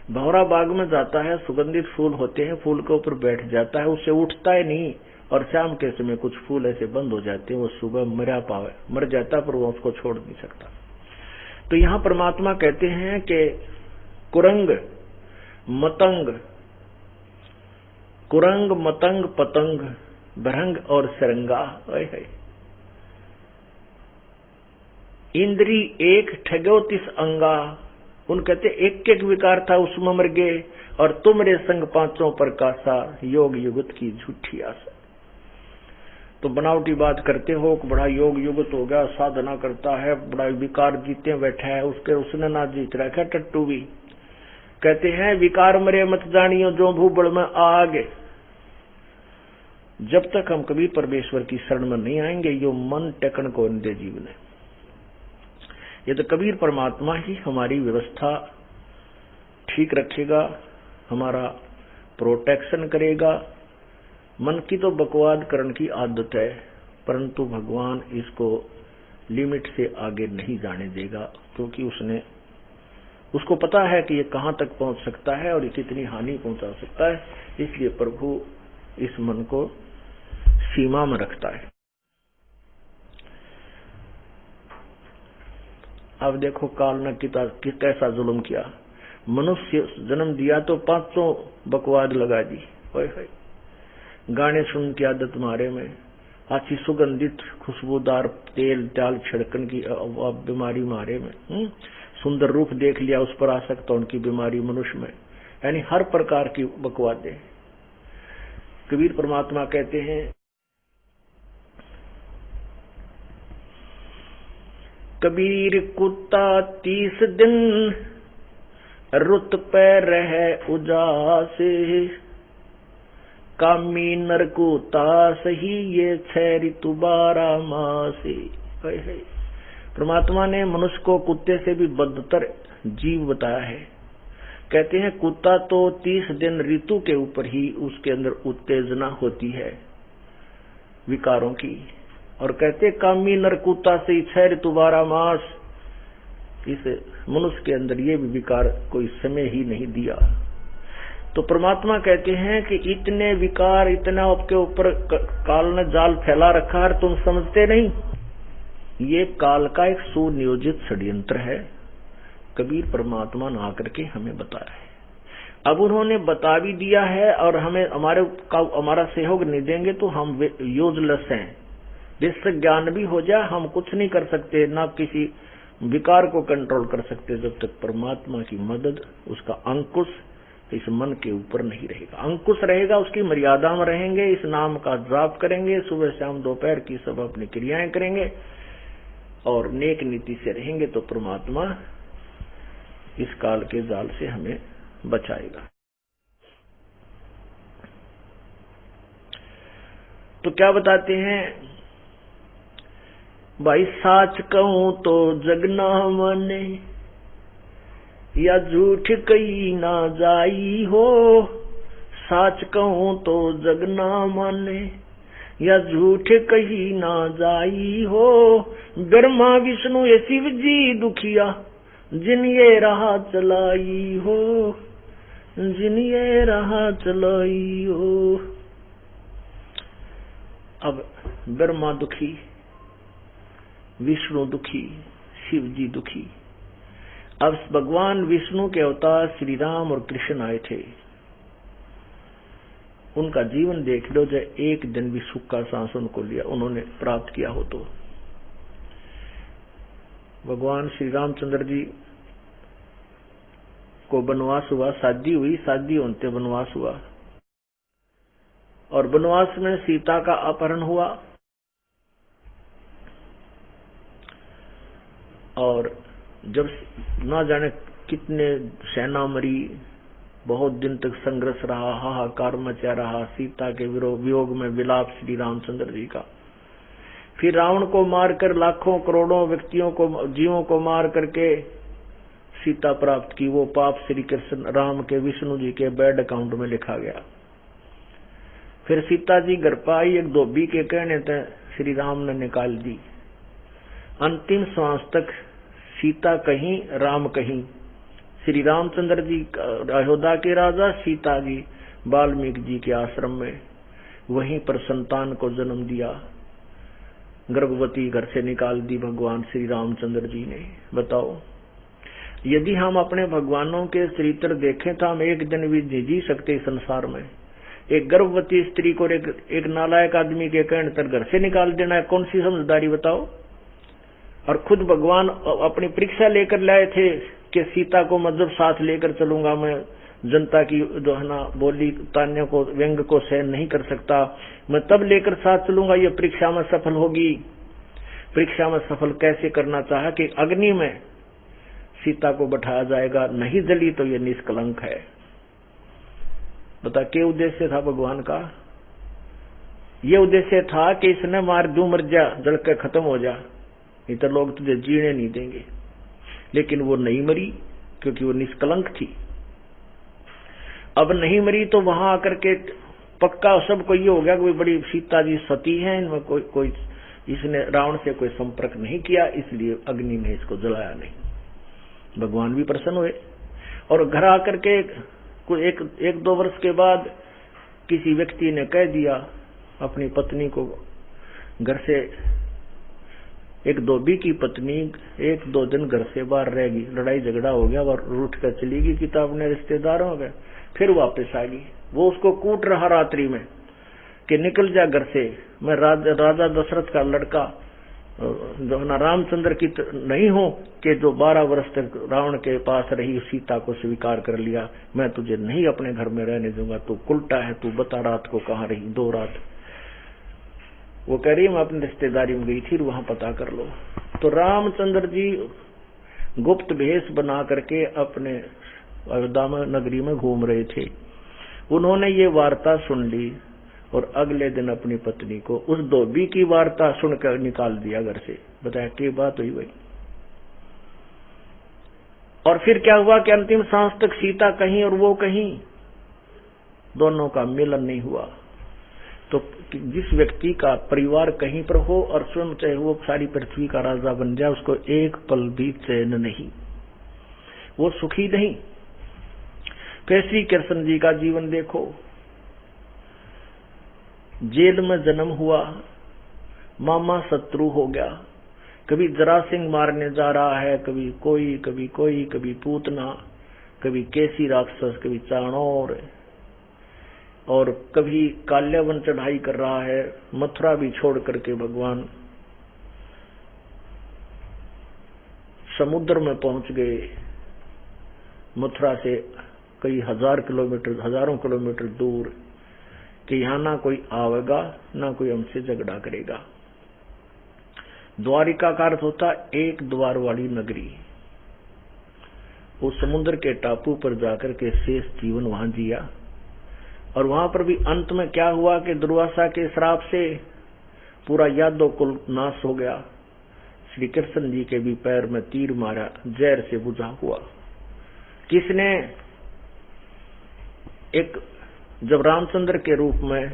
Speaker 2: भंवरा बाग में जाता है, सुगंधित फूल होते हैं, फूल के ऊपर बैठ जाता है, उससे उठता ही नहीं, और शाम के समय कुछ फूल ऐसे बंद हो जाते हैं, वो सुबह मर जाता पर वो उसको छोड़ नहीं सकता। तो यहाँ परमात्मा कहते हैं कि कुरंग मतंग पतंग भरंग और सरंगा, इंद्री एक ठगो 30 अंगा। उन कहते एक एक विकार था उसमें मर गए, और तुमरे संग 5 प्रकाशा, योग युगत की झूठी आशा। तो बनावटी बात करते हो कि बड़ा योग युगत हो गया, साधना करता है, बड़ा विकार जीते बैठा है, उसने ना जीत रखा टट्टू भी। कहते हैं विकार मरे मत जानियो जो भूबड़ में आगे। जब तक हम कभी परमेश्वर की शरण में नहीं आएंगे, यो मन टेकन को दे जीव ने। ये तो कबीर परमात्मा ही हमारी व्यवस्था ठीक रखेगा, हमारा प्रोटेक्शन करेगा। मन की तो बकवाद करने की आदत है, परंतु भगवान इसको लिमिट से आगे नहीं जाने देगा, क्योंकि उसको पता है कि ये कहां तक पहुंच सकता है और ये कितनी हानि पहुंचा सकता है। इसलिए प्रभु इस मन को सीमा में रखता है। अब देखो काल ने कैसा जुल्म किया। मनुष्य जन्म दिया तो 500 बकवाद लगा दी, गाने सुन की आदत मारे में, अच्छी सुगंधित खुशबूदार तेल डाल छिड़कन की बीमारी मारे में, सुंदर रूप देख लिया उस पर आसक्त उनकी बीमारी मनुष्य में, यानी हर प्रकार की बकवादें। कबीर परमात्मा कहते हैं कबीर कुत्ता 30 दिन रुत पे रहे उजासे, कामी नरकुता सही ये 6 ऋतु 12 मासे। परमात्मा ने मनुष्य को कुत्ते से भी बदतर जीव बताया है। कहते हैं कुत्ता तो 30 दिन ऋतु के ऊपर ही उसके अंदर उत्तेजना होती है विकारों की, और कहते कामी नरकुता से 6 ऋतु 12 मास। इस मनुष्य के अंदर ये भी विकार कोई समय ही नहीं दिया। तो परमात्मा कहते हैं कि इतने विकार, इतना आपके ऊपर काल ने जाल फैला रखा है, तुम समझते नहीं। ये काल का एक सुनियोजित षड्यंत्र है। कबीर परमात्मा ने आकर के हमें बताया है। अब उन्होंने बता भी दिया है और हमें हमारा सहयोग नहीं देंगे तो हम यूजलेस हैं। जिससे ज्ञान भी हो जाए हम कुछ नहीं कर सकते, ना किसी विकार को कंट्रोल कर सकते, जब तक परमात्मा की मदद, उसका अंकुश इस मन के ऊपर नहीं रहेगा। अंकुश रहेगा, उसकी मर्यादा में रहेंगे, इस नाम का जाप करेंगे, सुबह शाम दोपहर की सब अपनी क्रियाएं करेंगे और नेक नीति से रहेंगे, तो परमात्मा इस काल के जाल से हमें बचाएगा। तो क्या बताते हैं भाई, साच कहूं तो जगना माने, या झूठ कही ना जाई हो। साच कहूं तो जगना माने, या झूठ कही ना जाई हो। ब्रह्मा विष्णु ये शिव जी दुखिया, जिन ये राह चलाई हो, जिन ये राह चलाई हो। अब ब्रह्मा दुखी, विष्णु दुखी, शिव जी दुखी। अब भगवान विष्णु के अवतार श्री राम और कृष्ण आए थे। उनका जीवन देख लो, जो एक दिन भी सुख का सांस उनको लिया उन्होंने प्राप्त किया हो तो। भगवान श्री रामचंद्र जी को वनवास हुआ, शादी हुई, शादी होते वनवास हुआ, और वनवास में सीता का अपहरण हुआ। और जब ना जाने कितने सेना मरी, बहुत दिन तक संघर्ष रहा, हाहाकार मचा रहा, सीता के वियोग में विलाप श्री रामचंद्र जी का। फिर रावण को मारकर लाखों करोड़ों व्यक्तियों को, जीवों को मार करके सीता प्राप्त की। वो पाप श्री कृष्ण राम के, विष्णु जी के बैड अकाउंट में लिखा गया। फिर सीता जी घर पर आई, एक धोबी के कहने तक श्री राम ने निकाल दी। अंतिम श्वास तक सीता कहीं, राम कहीं। श्री रामचंद्र जी अयोध्या के राजा, सीता जी वाल्मीकि जी के आश्रम में, वहीं पर संतान को जन्म दिया। गर्भवती घर से निकाल दी भगवान श्री रामचंद्र जी ने। बताओ, यदि हम अपने भगवानों के चरित्र देखें तो हम एक दिन भी नहीं जी सकते संसार में। एक गर्भवती स्त्री को एक नालायक आदमी के कहने तक घर से निकाल देना है, कौन सी समझदारी बताओ। और खुद भगवान अपनी परीक्षा लेकर लाए थे कि सीता को मतलब साथ लेकर चलूंगा, मैं जनता की जो है ना बोली तान्य को, व्यंग को सहन नहीं कर सकता, मैं तब लेकर साथ चलूंगा, ये परीक्षा में सफल होगी। परीक्षा में सफल कैसे करना चाहा कि अग्नि में सीता को बैठाया जाएगा, नहीं जली तो ये निष्कलंक है। बता क्या उद्देश्य था भगवान का? ये उद्देश्य था कि इसने मार दूं, मर जा, जल के खत्म हो जा, नहीं तो लोग तुझे जीने नहीं देंगे। लेकिन वो नहीं मरी क्योंकि वो निष्कलंक थी। अब नहीं मरी तो वहां आकर के पक्का सबको ये हो गया कि बड़ी सीता जी सती है, इनमें कोई इसने रावण से कोई संपर्क नहीं किया, इसलिए अग्नि में इसको जलाया नहीं। भगवान भी प्रसन्न हुए। और घर आकर के एक दो वर्ष के बाद किसी व्यक्ति ने कह दिया अपनी पत्नी को, घर से एक धोबी की पत्नी एक दो दिन घर से बाहर रहेगी, लड़ाई झगड़ा हो गया और रूठ कर चली गई कि तो अपने रिश्तेदारों में, फिर वापस आ गई। वो उसको कूट रहा रात्रि में कि निकल जा घर से, मैं राजा दशरथ का लड़का जो ना रामचंद्र की नहीं हूं कि जो 12 वर्ष तक रावण के पास रही, सीता को स्वीकार कर लिया, मैं तुझे नहीं अपने घर में रहने दूंगा, तू उल्टा है, तू बता रात को कहाँ रही, 2 रात। वो कह रही मैं अपनी रिश्तेदारी में गई थी, वहां पता कर लो। तो रामचंद्र जी गुप्त भेष बना करके अपने अयोध्या नगरी में घूम रहे थे। उन्होंने ये वार्ता सुन ली और अगले दिन अपनी पत्नी को उस धोबी की वार्ता सुनकर निकाल दिया घर से। बताया क्या बात हुई भाई। और फिर क्या हुआ कि अंतिम सांस तक सीता कहीं और वो कहीं, दोनों का मिलन नहीं हुआ। तो जिस व्यक्ति का परिवार कहीं पर हो और स्वयं चाहे वो सारी पृथ्वी का राजा बन जाए, उसको एक पल भी चैन नहीं, वो सुखी नहीं। फिर श्री कृष्ण जी का जीवन देखो, जेल में जन्म हुआ, मामा शत्रु हो गया, कभी जरासिंह मारने जा रहा है, कभी कोई, कभी पूतना, कभी केसी राक्षस, कभी चाणोर, और कभी काल्यावन चढ़ाई कर रहा है। मथुरा भी छोड़ करके भगवान समुद्र में पहुंच गए। मथुरा से कई हजारों किलोमीटर दूर, कि यहां ना कोई आवेगा ना कोई हमसे झगड़ा करेगा। द्वारिका का अर्थ होता एक द्वार वाली नगरी। उस समुद्र के टापू पर जाकर के शेष जीवन वहां जिया। और वहां पर भी अंत में क्या हुआ कि दुर्वासा के श्राप से पूरा यादव कुल नाश हो गया। श्री कृष्ण जी के भी पैर में तीर मारा, जहर से बुझा हुआ। किसने? एक जब रामचंद्र के रूप में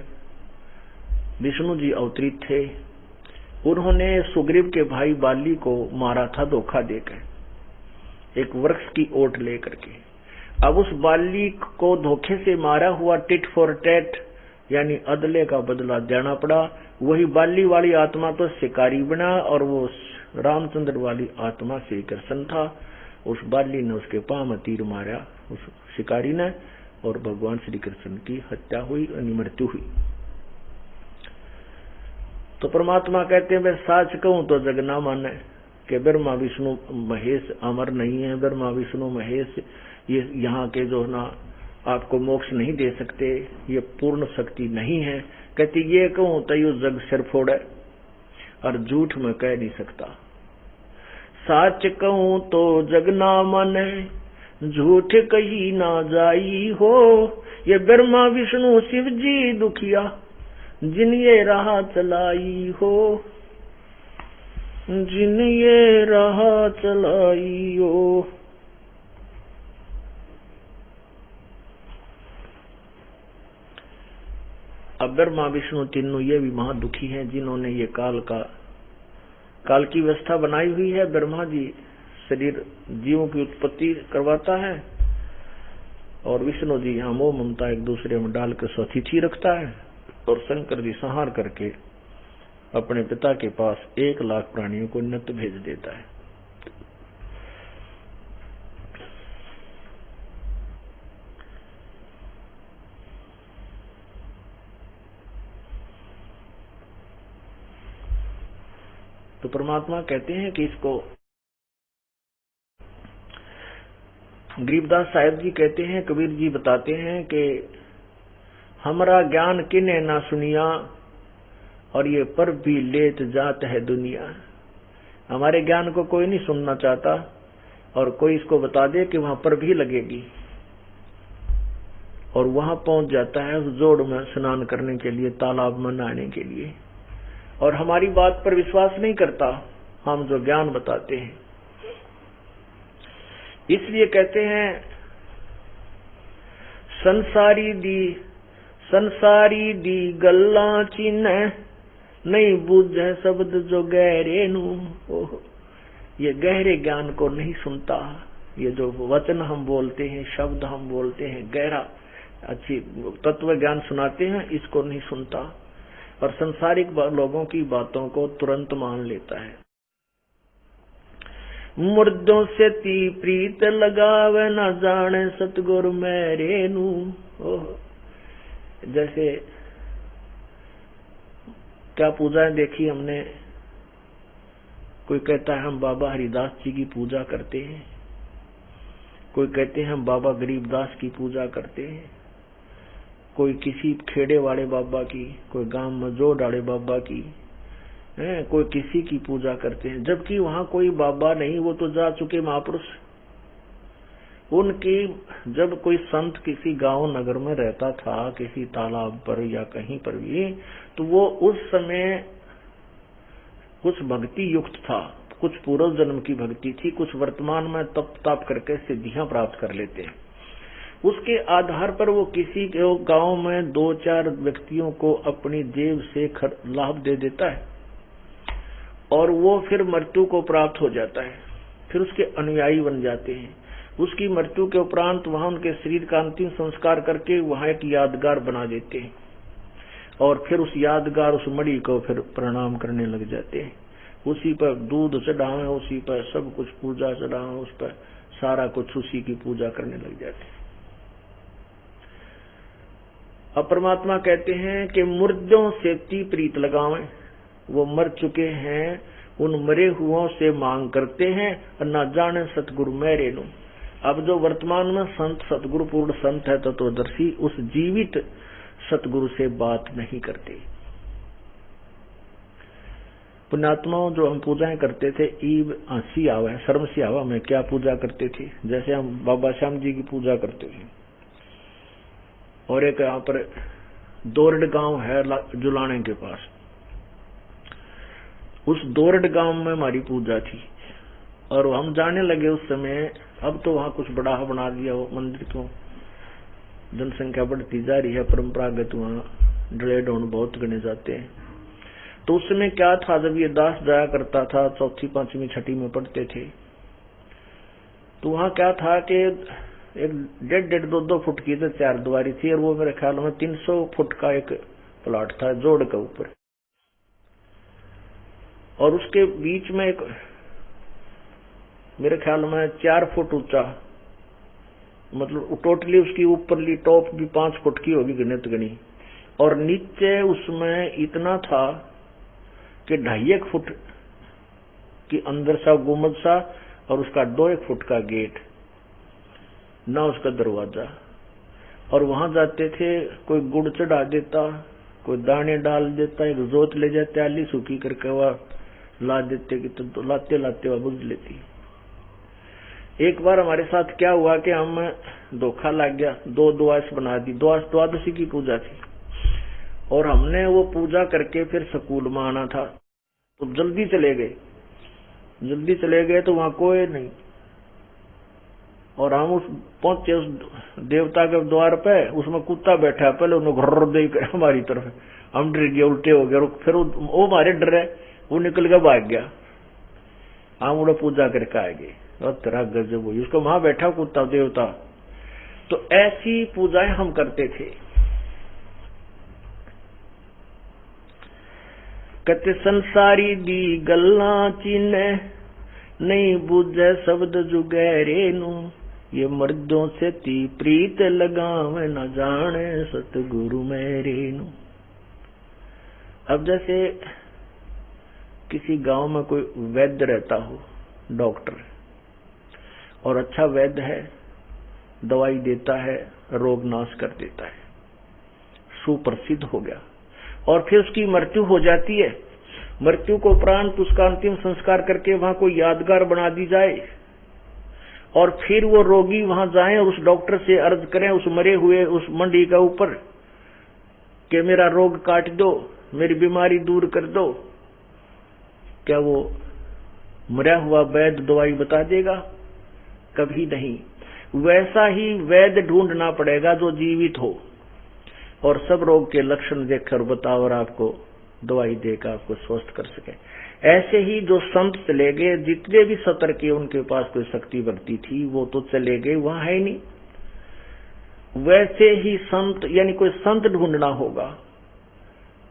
Speaker 2: विष्णु जी अवतरित थे, उन्होंने सुग्रीव के भाई बाली को मारा था धोखा देकर, एक वृक्ष की ओट लेकर के। अब उस बाली को धोखे से मारा हुआ टिट फॉर टैट, यानी अदले का बदला देना पड़ा। वही बाली वाली आत्मा तो शिकारी बना और वो रामचंद्र वाली आत्मा श्री कृष्ण था। उस बाली ने उसके पांव में तीर मारा उस शिकारी ने और भगवान श्री कृष्ण की हत्या हुई, मृत्यु हुई। तो परमात्मा कहते हैं मैं सच कहूं तो जग ना माने कि ब्रह्मा विष्णु महेश अमर नहीं है, ब्रह्मा विष्णु महेश ये यहाँ के जो ना आपको मोक्ष नहीं दे सकते, ये पूर्ण शक्ति नहीं है। कहती ये कहूं तो यू जग सिर फोड़े और झूठ में कह नहीं सकता। सच कहूं तो जग ना माने, झूठ कही ना जाई हो। ये ब्रह्मा विष्णु शिव जी दुखिया जिन ये राह चलाई हो, जिन ये राह चलाई हो। अब ब्रह्मा विष्णु तीनों ये भी महादुखी हैं जिन्होंने ये काल की व्यवस्था बनाई हुई है। ब्रह्मा जी शरीर जीवों की उत्पत्ति करवाता है और विष्णु जी यहाँ मोह ममता एक दूसरे में डाल कर स्वतिथि रखता है और शंकर जी संहार करके अपने पिता के पास 1 लाख प्राणियों को नित्य भेज देता है। तो परमात्मा कहते हैं कि इसको गरीबदास साहिब जी कहते हैं, कबीर जी बताते हैं कि हमारा ज्ञान किने ना सुनिया और ये पर भी लेत जात है दुनिया। हमारे ज्ञान को कोई नहीं सुनना चाहता और कोई इसको बता दे कि वहां पर भी लगेगी और वहां पहुंच जाता है उस जोड़ में स्नान करने के लिए, तालाब में नहाने के लिए, और हमारी बात पर विश्वास नहीं करता हम जो ज्ञान बताते हैं। इसलिए कहते हैं संसारी दी गल्ला चिन्ह नहीं बूझे शब्द जो गहरे नू। ये गहरे ज्ञान को नहीं सुनता। ये जो वचन हम बोलते हैं, शब्द हम बोलते हैं, गहरा अच्छी तत्व ज्ञान सुनाते हैं, इसको नहीं सुनता और संसारिक लोगों की बातों को तुरंत मान लेता है। मुर्दों से ती प्रीत लगावे न जाने सतगुरु मेरे नू। जैसे क्या पूजाएं देखी हमने, कोई कहता है हम बाबा हरिदास जी की पूजा करते हैं, कोई कहते हैं हम बाबा गरीबदास की पूजा करते हैं, कोई किसी खेड़े वाले बाबा की, कोई गांव में जोड़ वाले बाबा की, कोई किसी की पूजा करते हैं, जबकि वहां कोई बाबा नहीं, वो तो जा चुके महापुरुष। उनकी जब कोई संत किसी गांव नगर में रहता था, किसी तालाब पर या कहीं पर भी, तो वो उस समय कुछ भक्ति युक्त था, कुछ पूर्व जन्म की भक्ति थी, कुछ वर्तमान में तप ताप करके सिद्धियां प्राप्त कर लेते हैं। उसके आधार पर वो किसी के गांव में 2-4 व्यक्तियों को अपनी जेब से लाभ दे देता है और वो फिर मृत्यु को प्राप्त हो जाता है, फिर उसके अनुयायी बन जाते हैं। उसकी मृत्यु के उपरांत वहां उनके शरीर का अंतिम संस्कार करके वहां एक यादगार बना देते हैं और फिर उस यादगार, उस मणि को फिर प्रणाम करने लग जाते हैं। उसी पर दूध चढ़ावे, उसी पर सब कुछ पूजा चढ़ावे, उस पर सारा कुछ उसी की पूजा करने लग जाते हैं। अब परमात्मा कहते हैं कि मुर्दों से ती प्रीत लगावें, वो मर चुके हैं, उन मरे हुओं से मांग करते हैं और न जाने सतगुरु मेरे नु। अब जो वर्तमान में संत सतगुरु पूर्ण संत है तत्वदर्शी, उस जीवित सतगुरु से बात नहीं करते। पुण्यात्माओं जो हम पूजाएं करते थे, ईब हंसी आवा, शर्म सी आवा में क्या पूजा करते थे। जैसे हम बाबा श्याम जी की पूजा करते थे और एक यहाँ पर दोरड गांव है जुलाने के पास, उस दोरड गांव में हमारी पूजा थी और हम जाने लगे उस समय। अब तो वहां कुछ बड़ा बना दिया वो मंदिर को, जनसंख्या बढ़ती जा रही है, परंपरागत वहां डले ढोंड बहुत गणे जाते हैं। तो उस समय क्या था, जब ये दास जाया करता था, 4वीं 5वीं 6वीं में पढ़ते थे, तो वहां क्या था कि एक 1.5 2 फुट की तो 4 दीवारी थी, और वो मेरे ख्याल में 300 फुट का एक प्लॉट था जोड़ के ऊपर, और उसके बीच में एक मेरे ख्याल में 4 फुट ऊंचा, मतलब टोटली उसकी ऊपरली टॉप भी 5 फुट की होगी गणित गणी, और नीचे उसमें इतना था कि 2.5 फुट की अंदर सा गुम्बद सा, और उसका 2 फुट का गेट, ना उसका दरवाजा। और वहां जाते थे, कोई गुड़ चढ़ा देता, कोई दाने डाल देता, एक जोत ले जाते आली सूखी करके वह ला देते कि तो लाते लाते वह बुझ लेती। एक बार हमारे साथ क्या हुआ कि हम धोखा लग गया, 2 द्वादश बना दी, द्वादशी की पूजा थी, और हमने वो पूजा करके फिर स्कूल में आना था, तो जल्दी चले गए तो वहां कोई नहीं, और हम पहुंचे उस देवता के द्वार पे, उसमें कुत्ता बैठा है, पहले उन्होंने घर देकर हमारी तरफ, हम डर गए, उल्टे हो गए, फिर वो हमारे डर है, वो निकल के भाग गया, हम उन्हें पूजा करके आ गए, और तेरा गजब हुई, उसको वहां बैठा कुत्ता देवता। तो ऐसी पूजाएं हम करते थे। कहते संसारी दी गल्ला चीने, नहीं बूझे शब्द जुगैरे नू, ये मर्दों से ती प्रीत लगावे, न जाने सतगुरु मेरे नू। अब जैसे किसी गांव में कोई वैद्य रहता हो, डॉक्टर, और अच्छा वैद्य है, दवाई देता है, रोग नाश कर देता है, सुप्रसिद्ध हो गया, और फिर उसकी मृत्यु हो जाती है। मृत्यु को उपरांत उसका अंतिम संस्कार करके वहां कोई यादगार बना दी जाए, और फिर वो रोगी वहां जाएं और उस डॉक्टर से अर्ज करें, उस मरे हुए उस मंडी का ऊपर, कि मेरा रोग काट दो, मेरी बीमारी दूर कर दो। क्या वो मरा हुआ वैद्य दवाई बता देगा? कभी नहीं। वैसा ही वैद्य ढूंढना पड़ेगा जो जीवित हो और सब रोग के लक्षण देखकर बताओ और आपको दवाई देकर आपको स्वस्थ कर सके। ऐसे ही जो संत चले गए, जितने भी सतर के उनके पास कोई शक्ति भक्ति थी, वो तो चले गए, वहां है नहीं। वैसे ही संत, यानी कोई संत ढूंढना होगा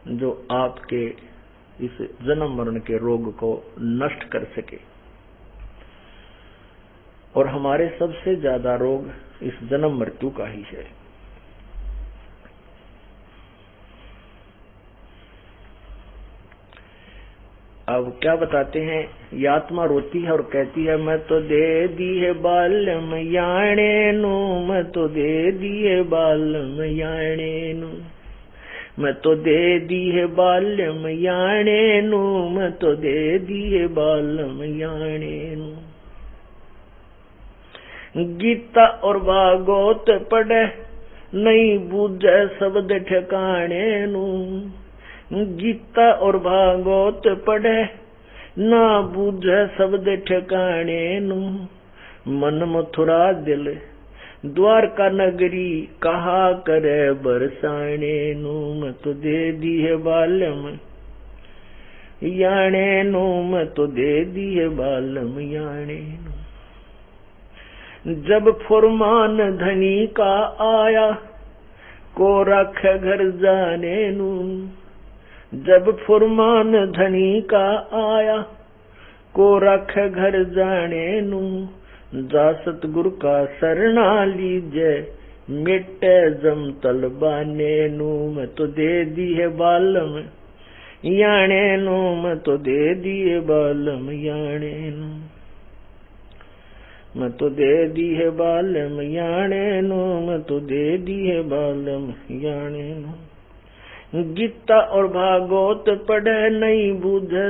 Speaker 2: जो आपके इस जन्म मरण के रोग को नष्ट कर सके। और हमारे सबसे ज्यादा रोग इस जन्म मृत्यु का ही है। अब क्या बताते हैं, ये आत्मा रोती है और कहती है, मैं तो दे दी है बालम याणे नु, मैं तो दे दी है बालम याणे नु, मैं तो दे दी है बालम याणे नु, मैं तो दे दी है बालम याणे नु। गीता और भागवत पढ़े नहीं बूझे शब्द ठिकाने नु, गीता और भागवत पढ़े ना बूझे शब्द ठिकाने नु, मन मथुरा दिल द्वारका नगरी कहा करे बरसाने नु, मैं तो दे दी है बालम याने नु, मैं तो दे दी है बालम याने नु। जब फुरमान धनी का आया को रख घर जाने नु, जब फुरमान धनी का आया को रख घर जाने नु, जा सतगुरु का शरणा लीजे मिटे जम तलबाने नु, मैं तो दे दी है बालम याने नु, मैं तो दे दी है बालम याने नु, मैं तो दे दी है बालम याने नु, मैं तो दे दी है बालम याने नु। गीता और भागवत पढ़े नहीं बूझे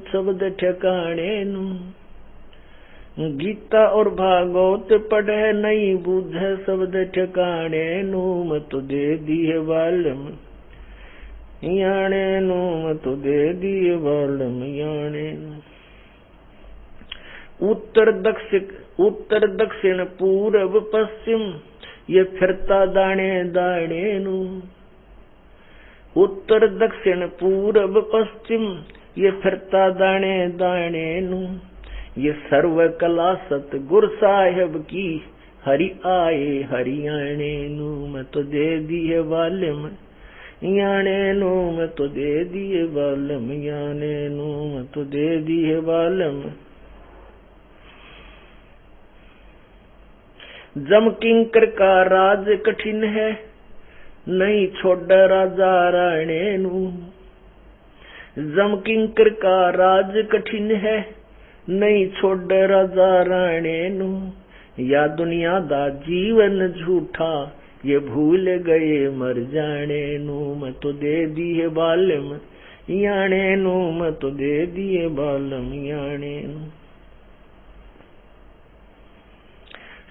Speaker 2: शब्द ठिकाने नु, गीता और भागवत पढ़े नहीं बूझे शब्द ठिकाने नु, मैं तो दे दी है बालम याने नु, मैं तो दे दी है बालम याने नु। उत्तर दक्षिण पूर्व पश्चिम ये फिरता दाने दाने नु, उत्तर दक्षिण पूर्व पश्चिम ये फिरता दाने दाने नु, ये सर्व कला सतगुरु साहिब की हरि आए हरियाणे नू मैं तो दे दिए बालम याने नू मैं तो दे दिए बालम याने नू मैं तो दे दिए बालम। जम किंकर का राज कठिन है नहीं छोड़ राजा राणे नू। जम किंकर का राज कठिन है नहीं छोड़ राजा राणे नू। या दुनिया दा जीवन झूठा ये भूल गए मर जाने नू मैं तो दे दिए बालम याने नू मैं तो दे दिए बालम याने नू।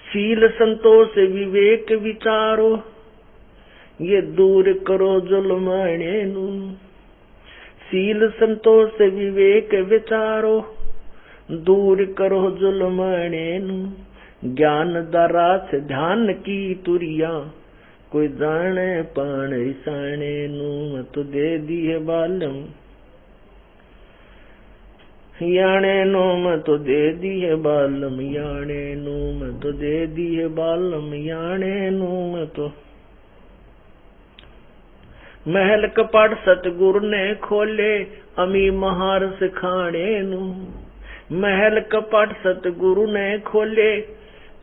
Speaker 2: शील संतोष विवेक विचारो ये दूर करो जुल्माने नू। शील संतोष विवेक विचारो दूर करो जुल्माने नू। ज्ञान दरा से ध्यान की तुरिया कोई जाने पान रिसाने नू मैं तो दे दिए बालम याने नू मैं तो दे दिए बालम याने नू मैं तो दे दिए बालम याने नू मैं तो। महल कपट सतगुरु ने खोले अमी महार सिखाने नू। महल कपट सतगुरु ने खोले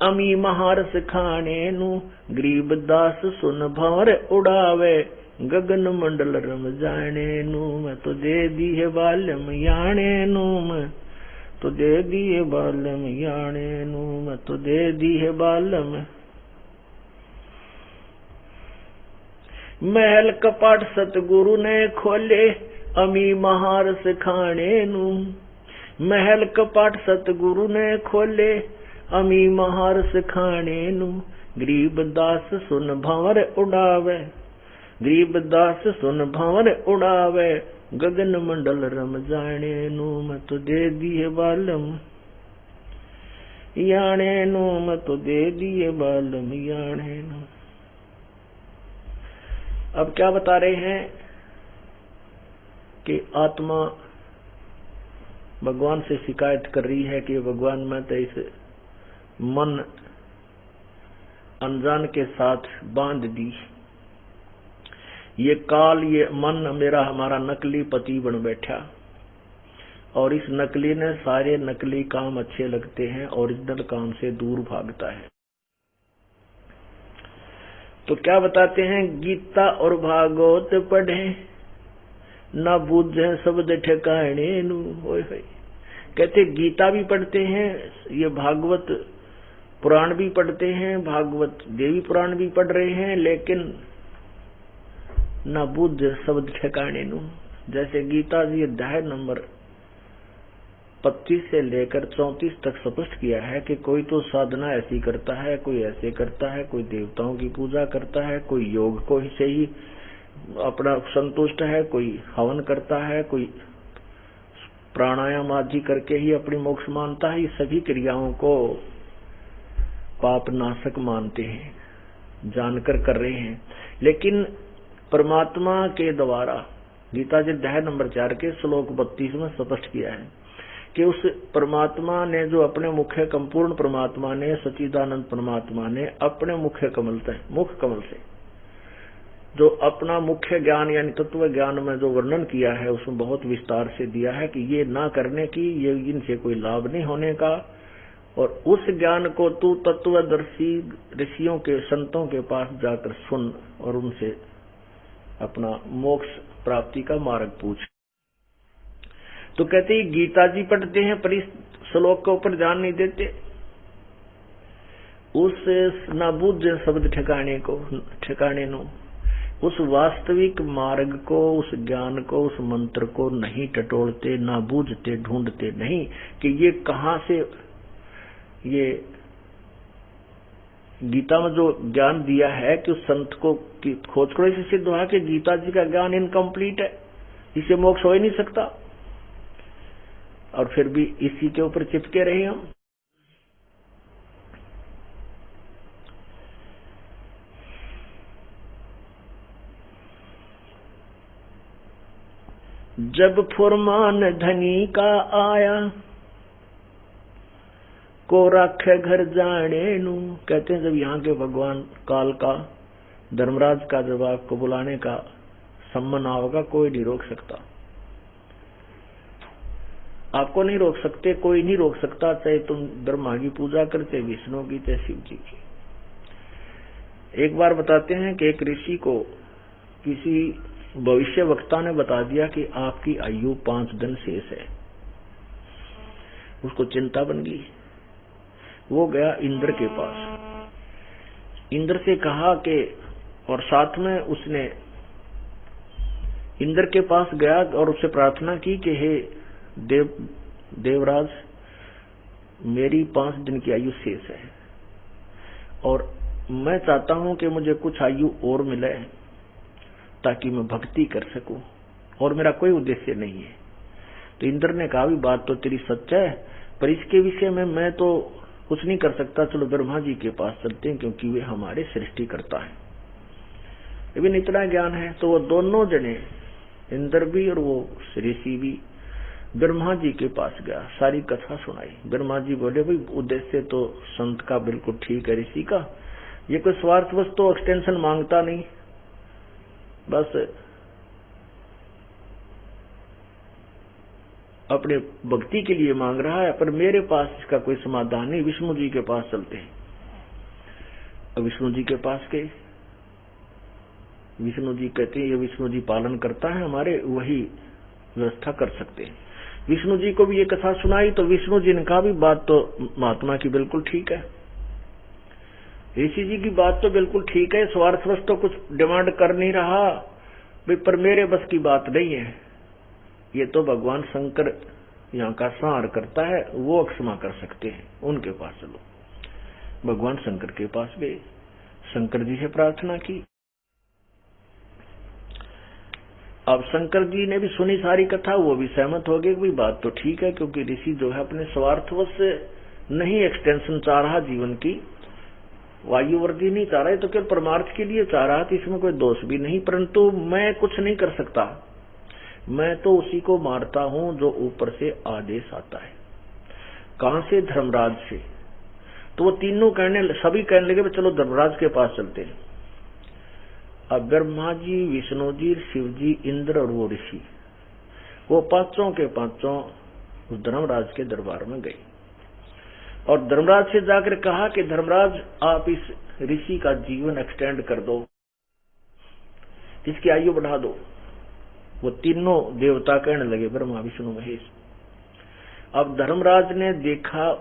Speaker 2: अमी महार सिखाने नू। गरीब दास सुन भंवर उड़ावे गगन मंडल रम जाने नू मैं तो दे दिए बालम याने नू मैं तो दे दिए बालम याने नू मैं तो दे दिए बालम। महल कपट सतगुरु ने खोले अमी महार सिखाने नू। महल कपट सतगुरु ने खोले अमी महार सिखाने नू। गरीब दास सुन भंवर उड़ावे गरीब दास सुन भंवर उड़ावे गगन मंडल रम जाने नू मैं तो दे दिए बालम याने नू मैं तो दे दिए बालम याने नू। अब क्या बता रहे हैं कि आत्मा भगवान से शिकायत कर रही है कि भगवान मैं तो इस मन अनजान के साथ बांध दी। ये काल ये मन मेरा हमारा नकली पति बन बैठा और इस नकली ने सारे नकली काम अच्छे लगते हैं ओरिजिनल काम से दूर भागता है। तो क्या बताते हैं गीता और भागवत पढ़े ना बूझे शब्द ठिकाने नू। कहते गीता भी पढ़ते हैं ये भागवत पुराण भी पढ़ते हैं भागवत देवी पुराण भी पढ़ रहे हैं लेकिन ना बुद्ध शब्द ठिकाने नू। जैसे गीता जी अध्याय नंबर 25 से लेकर 34 तक स्पष्ट किया है कि कोई तो साधना ऐसी करता है कोई ऐसे करता है कोई देवताओं की पूजा करता है कोई योग को से ही अपना संतुष्ट है कोई हवन करता है कोई प्राणायाम आदि करके ही अपनी मोक्ष मानता है। ये सभी क्रियाओं को पाप नाशक मानते हैं जानकर कर रहे हैं। लेकिन परमात्मा के द्वारा गीता जी अध्याय नंबर 4 के श्लोक 32 में स्पष्ट किया है कि उस परमात्मा ने जो अपने मुख्य संपूर्ण परमात्मा ने सच्चिदानंद परमात्मा ने अपने मुख कमल से जो अपना मुख्य ज्ञान यानी तत्व ज्ञान में जो वर्णन किया है उसमें बहुत विस्तार से दिया है कि ये ना करने की ये इनसे कोई लाभ नहीं होने का। और उस ज्ञान को तू तत्वदर्शी ऋषियों के संतों के पास जाकर सुन और उनसे अपना मोक्ष प्राप्ति का मार्ग पूछ। तो कहते हैं गीता जी पढ़ते हैं पर इस श्लोक के ऊपर ध्यान नहीं देते। उस ना बुद्ध शब्द ठिकाने नो उस वास्तविक मार्ग को उस ज्ञान को उस मंत्र को नहीं टटोलते ना बूझते ढूंढते नहीं कि ये कहां से ये गीता में जो ज्ञान दिया है कि उस संत को खोज करो। इससे सिद्ध हुआ कि गीता जी का ज्ञान इनकम्प्लीट है इसे मोक्ष हो ही नहीं सकता और फिर भी इसी के ऊपर चिपके रहे हम। जब फुरमान धनी का आया को राखे घर जाने नू। कहते हैं जब यहाँ के भगवान काल का, धर्मराज का जब आपको बुलाने का सम्मान होगा, कोई नहीं रोक सकता, आपको नहीं रोक सकते, कोई नहीं रोक सकता, चाहे तुम ब्रह्मा की पूजा करते, विष्णु की, चाहे शिव जी की। एक बार बताते हैं कि एक ऋषि को किसी भविष्य वक्ता ने बता दिया कि आपकी आयु 5 दिन शेष है। उसको चिंता बन गई। वो गया इंद्र के पास, इंद्र से कहा कि, और साथ में उसने इंद्र के पास गया और उससे प्रार्थना की कि हे देवराज, मेरी 5 दिन की आयु शेष है और मैं चाहता हूं कि मुझे कुछ आयु और मिले ताकि मैं भक्ति कर सकूं, और मेरा कोई उद्देश्य नहीं है। तो इंद्र ने कहा, भी बात तो तेरी सच है, पर इसके विषय में मैं तो कुछ नहीं कर सकता, चलो ब्रह्मा जी के पास चलते हैं क्योंकि वे हमारे सृष्टिकर्ता हैं, लेकिन इतना ज्ञान है। तो वो दोनों जने, इंद्र भी और वो ऋषि भी, ब्रह्मा जी के पास गया, सारी कथा सुनाई। ब्रह्मा जी बोले, भाई उद्देश्य तो संत का बिल्कुल ठीक है, ऋषि का, ये कोई स्वार्थवश तो एक्सटेंशन मांगता नहीं, बस अपने भक्ति के लिए मांग रहा है, पर मेरे पास इसका कोई समाधान नहीं, विष्णु जी के पास चलते हैं। अब विष्णु जी के पास गए। विष्णु जी कहते हैं, ये विष्णु जी पालन करता है हमारे, वही व्यवस्था कर सकते हैं। विष्णु जी को भी ये कथा सुनाई तो विष्णु जी ने कहा, भी बात तो महात्मा की बिल्कुल ठीक है, ऋषि जी की बात तो बिल्कुल ठीक है, स्वार्थवश तो कुछ डिमांड कर नहीं रहा, पर मेरे बस की बात नहीं है, ये तो भगवान शंकर यहाँ का संहार करता है, वो क्षमा कर सकते हैं, उनके पास चलो। भगवान शंकर के पास गए, शंकर जी से प्रार्थना की। अब शंकर जी ने भी सुनी सारी कथा, वो भी सहमत हो गए, कोई बात तो ठीक है, क्योंकि ऋषि जो है अपने स्वार्थवश से नहीं एक्सटेंशन चाह रहा जीवन की, वायु वृद्धि नहीं चाह रहा है, तो केवल परमार्थ के लिए चाह रहा, तो इसमें कोई दोष भी नहीं, परंतु मैं कुछ नहीं कर सकता, मैं तो उसी को मारता हूं जो ऊपर से आदेश आता है। कहां से? धर्मराज से। तो वो तीनों सभी कहने लगे, चलो धर्मराज के पास चलते हैं। अब ब्रह्मा जी, विष्णु जी, शिव जी, इंद्र और वो ऋषि, वो पांचों के पांचों उस धर्मराज के दरबार में गए और धर्मराज से जाकर कहा कि धर्मराज, आप इस ऋषि का जीवन एक्सटेंड कर दो, इसकी आयु बढ़ा दो। वो तीनों देवता कहने लगे, ब्रह्मा विष्णु महेश। अब धर्मराज ने देखा,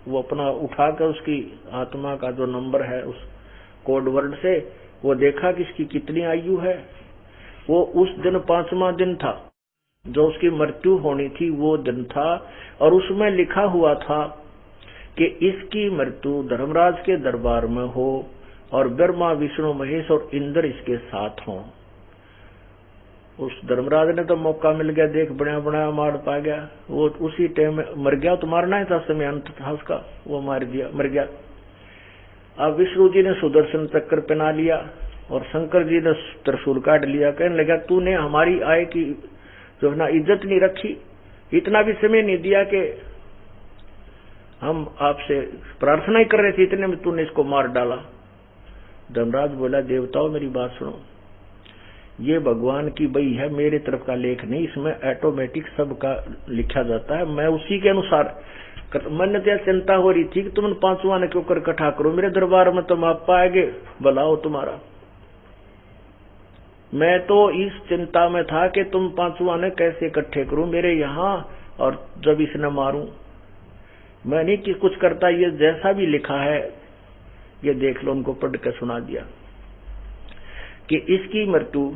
Speaker 2: वो अपना उठाकर उसकी आत्मा का जो नंबर है उस कोड वर्ड से वो देखा कि इसकी कितनी आयु है। वो उस दिन 5वां दिन था, जो उसकी मृत्यु होनी थी वो दिन था, और उसमें लिखा हुआ था कि इसकी मृत्यु धर्मराज के दरबार में हो और ब्रह्मा विष्णु महेश और इंद्र इसके साथ हों। उस धर्मराज ने तो मौका मिल गया, देख बड़ा बड़ा मार पा गया, वो उसी टाइम में मर गया, तो मारना ही था, समय अंत था उसका, वो मर गया। अब विष्णु जी ने सुदर्शन चक्र पहना लिया और शंकर जी ने त्रिशूल काट लिया। कहने लगा, तूने हमारी आय की जो है ना इज्जत नहीं रखी, इतना भी समय नहीं दिया कि हम आपसे प्रार्थना ही कर रहे थे, इतने में तूने इसको मार डाला। धर्मराज बोला, देवताओं मेरी बात सुनो, ये भगवान की बई है, मेरे तरफ का लेख नहीं, इसमें ऑटोमेटिक सबका लिखा जाता है, मैं उसी के अनुसार। मन क्या चिंता हो रही थी कि तुम 5वां ने क्यों कर इकट्ठा करो, मेरे दरबार में तुम आप पाएंगे भलाओ तुम्हारा। मैं तो इस चिंता में था कि तुम 5वां ने कैसे इकट्ठे करूं मेरे यहाँ, और जब इसने मारूं। मैं नहीं कि कुछ करता, ये जैसा भी लिखा है ये देख लो, उनको पढ़ के सुना दिया कि इसकी मृत्यु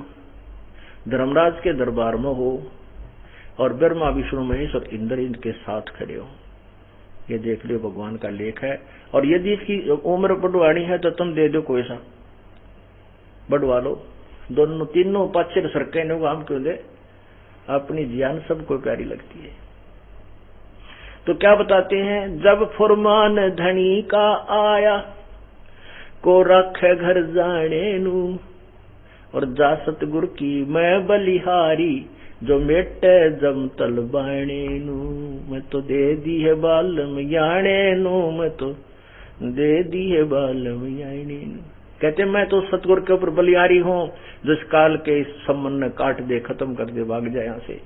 Speaker 2: धर्मराज के दरबार में हो और ब्रह्मा विष्णु महेश और इंद्र इनके साथ खड़े हो। ये देख लो, भगवान का लेख है, और यदि इसकी उम्र बढ़वानी है तो तुम दे दो, कोई सा बढ़वा लो। दोनों तीनों पाछे सरके ने हम क्यों दे, अपनी जान सबको प्यारी लगती है। तो क्या बताते हैं, जब फुरमान धनी का आया को रखे घर जाने नू, और जा सतगुर की मैं बलिहारी जो मेटे जम तल बाणे नू, मैं तो दे दी है बालम याणे नू, मैं तो दे दी है बालम याणे नू। कहते मैं तो सतगुरु के ऊपर बलिहारी हूँ, जिस काल के इस संबंध ने काट दे, खत्म कर दे, भाग जाए यहाँ से।